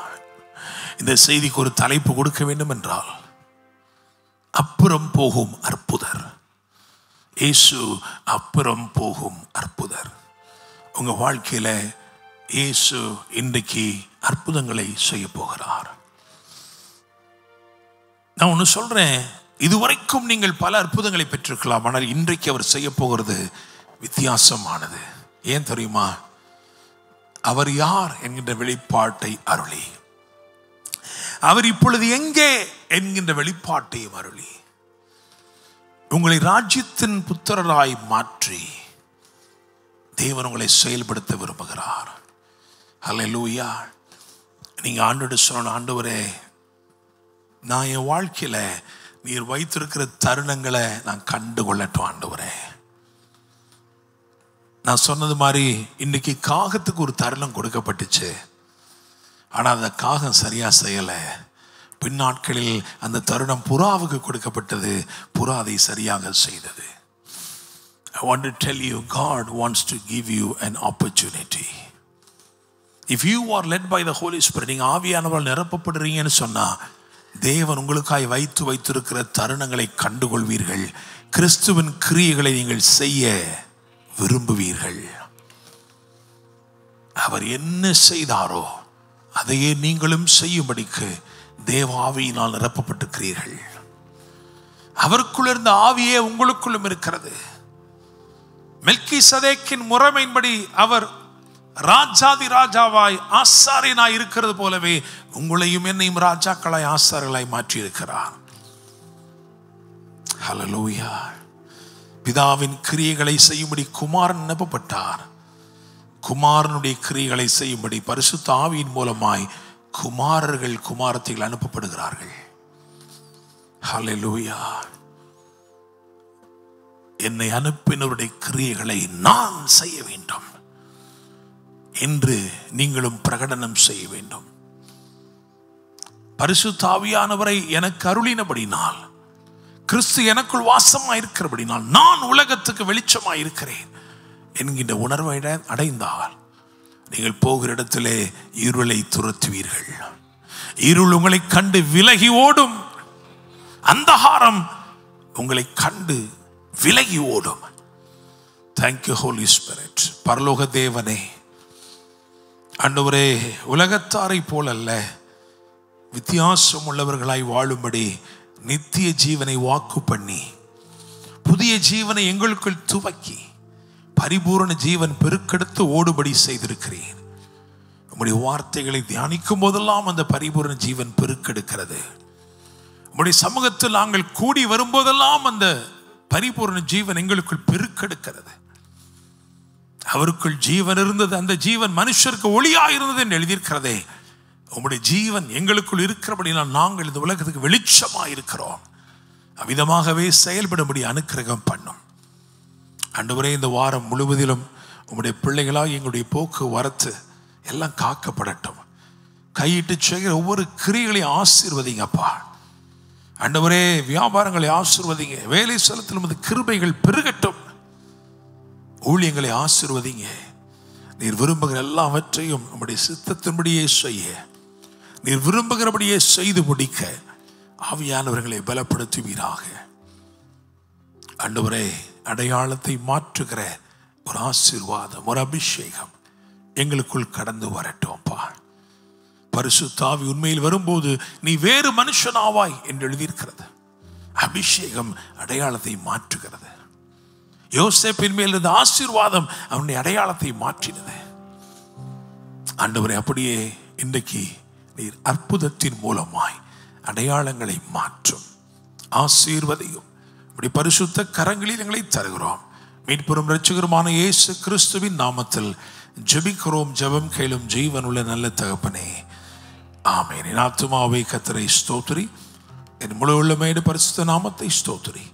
இந்த செய்திக்கு ஒரு தலைப்பு கொடுக்க வேண்டும் என்றால், அப்புறம் போகும் அற்புதர். இயேசு அப்புறம் போகும் அற்புதர். உங்க வாழ்க்கையில இயேசு இன்றைக்கு அற்புதங்களை செய்ய போகிறார். நான் ஒன்று சொல்றேன், இதுவரைக்கும் நீங்கள் பல அற்புதங்களை பெற்றிருக்கலாம், ஆனால் இன்றைக்கு அவர் செய்ய போகிறது வித்தியாசமானது. ஏன் தெரியுமா? அவர் யார் என்கின்ற வெளிப்பாட்டை அருளி, அவர் இப்பொழுது எங்கே என்கின்ற வெளிப்பாட்டையும் அருளி, உங்களை ராஜ்யத்தின் புத்திரராய் மாற்றி தேவன் உங்களை செயல்படுத்த விரும்புகிறார். ஹல்லேலூயா. நீங்க ஆண்டவரே சொல்லணும், ஆண்டவரே நான் என் வாழ்க்கையில நீர் வைத்திருக்கிற தருணங்களை நான் கண்டு கொள்ளட்டும் ஆண்டவரே. நான் சொன்னது மாதிரி இன்னைக்கு காகத்துக்கு ஒரு தருணம் கொடுக்கப்பட்டுச்சு. ஆனால் அந்த காகம் சரியா செய்யலை. பின்னாட்களில் அந்த தருணம் புறாவுக்கு கொடுக்கப்பட்டது. புறா அதை சரியாக செய்தது. I want to tell you, God wants to give you an opportunity. If you are led by the Holy Spirit, நீங்க ஆவியானவரால் நிரப்பப்படுறீங்கன்னு சொன்னா தேவன் உங்களுக்காய் வைத்திருக்கிற தருணங்களை கண்டுகொள்வீர்கள். கிறிஸ்துவின் கிரியைகளை நீங்கள் செய்ய விரும்புவீர்கள். அவர் என்ன செய்தாரோ அதையே நீங்களும் செய்யும்படிக்கு தேவ ஆவியினால் நிரப்பப்பட்டிருக்கிறீர்கள். அவருக்குள் இருந்த ஆவியே உங்களுக்குள்ளும் இருக்கிறது. மெல்கிசதேக்கின் முறைமையின்படி அவர் ராஜாதி ராஜாவாய் ஆசாரியனாய் இருக்கிறது போலவே உங்களையும் என்னையும் ராஜாக்களாய் ஆசாரியர்களாய் மாற்றி இருக்கிறார். ஹல்லேலூயா. பிதாவின் கிரியைகளை செய்யும்படி குமாரன் அனுப்பப்பட்டார். குமாரனுடைய கிரியைகளை செய்யும்படி பரிசுத்த ஆவியின் மூலமாய் குமாரர்கள் குமாரத்திகள் அனுப்பப்படுகிறார்கள். ஹல்லேலூயா. என்னை அனுப்பினருடைய கிரியைகளை நான் செய்ய வேண்டும் என்று நீங்களும் பிரகடனம் செய்ய வேண்டும். பரிசுத்த ஆவியானவரை எனக்கு அருளினபடினால், கிறிஸ்து எனக்குள் வாசமாயிருக்கிறபடினால் நான் உலகத்துக்கு வெளிச்சமாயிருக்கிறேன் என்கின்ற உணர்வை அடைந்தால் நீங்கள் போகிற இடத்திலே இருளை துரத்துவீர்கள். இருள் உங்களை கண்டு விலகி ஓடும். அந்தகாரம் உங்களை கண்டு விலகி ஓடும். Thank you holy spirit. பரலோக தேவனே, ஆண்டவரே, உலகத்தாரை போலல்ல வித்தியாசம் உள்ளவர்களாய் வாழும்படி நித்திய ஜீவனை வாக்கு பண்ணி புதிய ஜீவனை எங்களுக்குள் துவக்கி பரிபூரண ஜீவன் பெருக்கெடுத்து ஓடுபடி செய்திருக்கிறேன். உம்முடைய வார்த்தைகளை தியானிக்கும் போதெல்லாம் அந்த பரிபூரண ஜீவன் பெருக்கெடுக்கிறது. உம்முடைய சமூகத்தில் நாங்கள் கூடி வரும்போதெல்லாம் அந்த பரிபூரண ஜீவன் எங்களுக்குள் பெருக்கெடுக்கிறது. அவருக்குள் ஜீவன் இருந்தது, அந்த ஜீவன் மனுஷருக்கு ஒளியாக இருந்தது என்று எழுதியிருக்கிறதே. உம்முடைய ஜீவன் எங்களுக்குள் இருக்கிறபடினால் நாங்கள் இந்த உலகத்துக்கு வெளிச்சமாக இருக்கிறோம். அவ்விதமாகவே செயல்படும்படி அனுக்கிரகம் பண்ணும் ஆண்டவரே. இந்த வாரம் முழுவதிலும் உம்முடைய பிள்ளைகளாக எங்களுடைய போக்கு வரத்து எல்லாம் காக்கப்படட்டும். கையிட்டு செய்கிற ஒவ்வொரு கிரியைகளையும் ஆசீர்வதிங்கப்பா ஆண்டவரே. வியாபாரங்களை ஆசீர்வதிங்க. வேலை ஸ்தலத்தில் உமது கிருபைகள் பெருகட்டும். ஊழியங்களை ஆசீர்வதிங்க. நீர் விரும்புகிற எல்லாவற்றையும் உம்முடைய சித்தத்தின்படியே செய்ய, நீர் விரும்புகிறபடியே செய்து முடிக்க ஆவியானவர்களை பலப்படுத்துவீராக ஆண்டவரே. அடையாளத்தை மாற்றுகிற ஒரு ஆசீர்வாதம், ஒரு அபிஷேகம் எங்களுக்குள் கடந்து வரட்டும்ப்பா. பரிசுத்த ஆவி உண்மையில் வரும்போது நீ வேறு மனுஷனாவாய் என்று எழுதியிருக்கிறது. அபிஷேகம் அடையாளத்தை மாற்றுகிறது. யோசேப்பின் மேல் இருந்த ஆசீர்வாதம் அவனுடைய அடையாளத்தை மாற்றினது. ஆண்டவரே, அப்படியே இன்றைக்கு நீர் அற்புதத்தின் மூலமாய் அடையாளங்களை மாற்றும் ஆசீர்வதியும் இப்படி பரிசுத்த கரங்களில் எங்களை தருகிறோம். மீட்பெரும் இரட்சகருமான இயேசு கிறிஸ்துவின் நாமத்தில் ஜெபிக்கிறோம். ஜெபம் கேளும் ஜீவனுள்ள நல்ல தகப்பனே, ஆமென். என் ஆத்துமாவே கர்த்தரை ஸ்தோத்திரி, என் முழு உள்ளமையோடு பரிசுத்த நாமத்தை ஸ்தோத்திரி.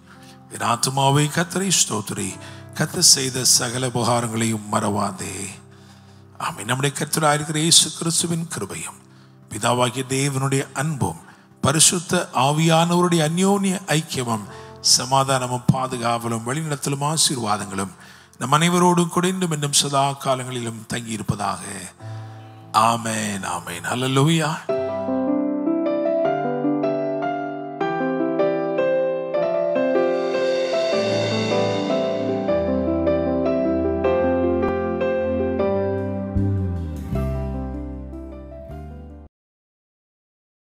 என் ஆத்துமாவே கர்த்தரை ஸ்தோத்திரி, கர்த்தர் செய்த சகல உபகாரங்களையும் மறவாதே. ஆமென். நம்முடைய கர்த்தராயிருக்கிற இயேசு கிறிஸ்துவின் கிருபையும் பிதாவாகிய தேவனுடைய அன்பும் பரிசுத்த ஆவியானவருடைய அந்யோன்ய ஐக்கியமும் சமாதானமும் பாதுகாவலும் வழிநடத்தலும் ஆசீர்வாதங்களும் நம் அனைவரோடும் கொடிந்தும் இன்னும் சதா காலங்களிலும் தங்கி இருப்பதாக. ஆமென், ஆமென். ஹல்லேலூயா.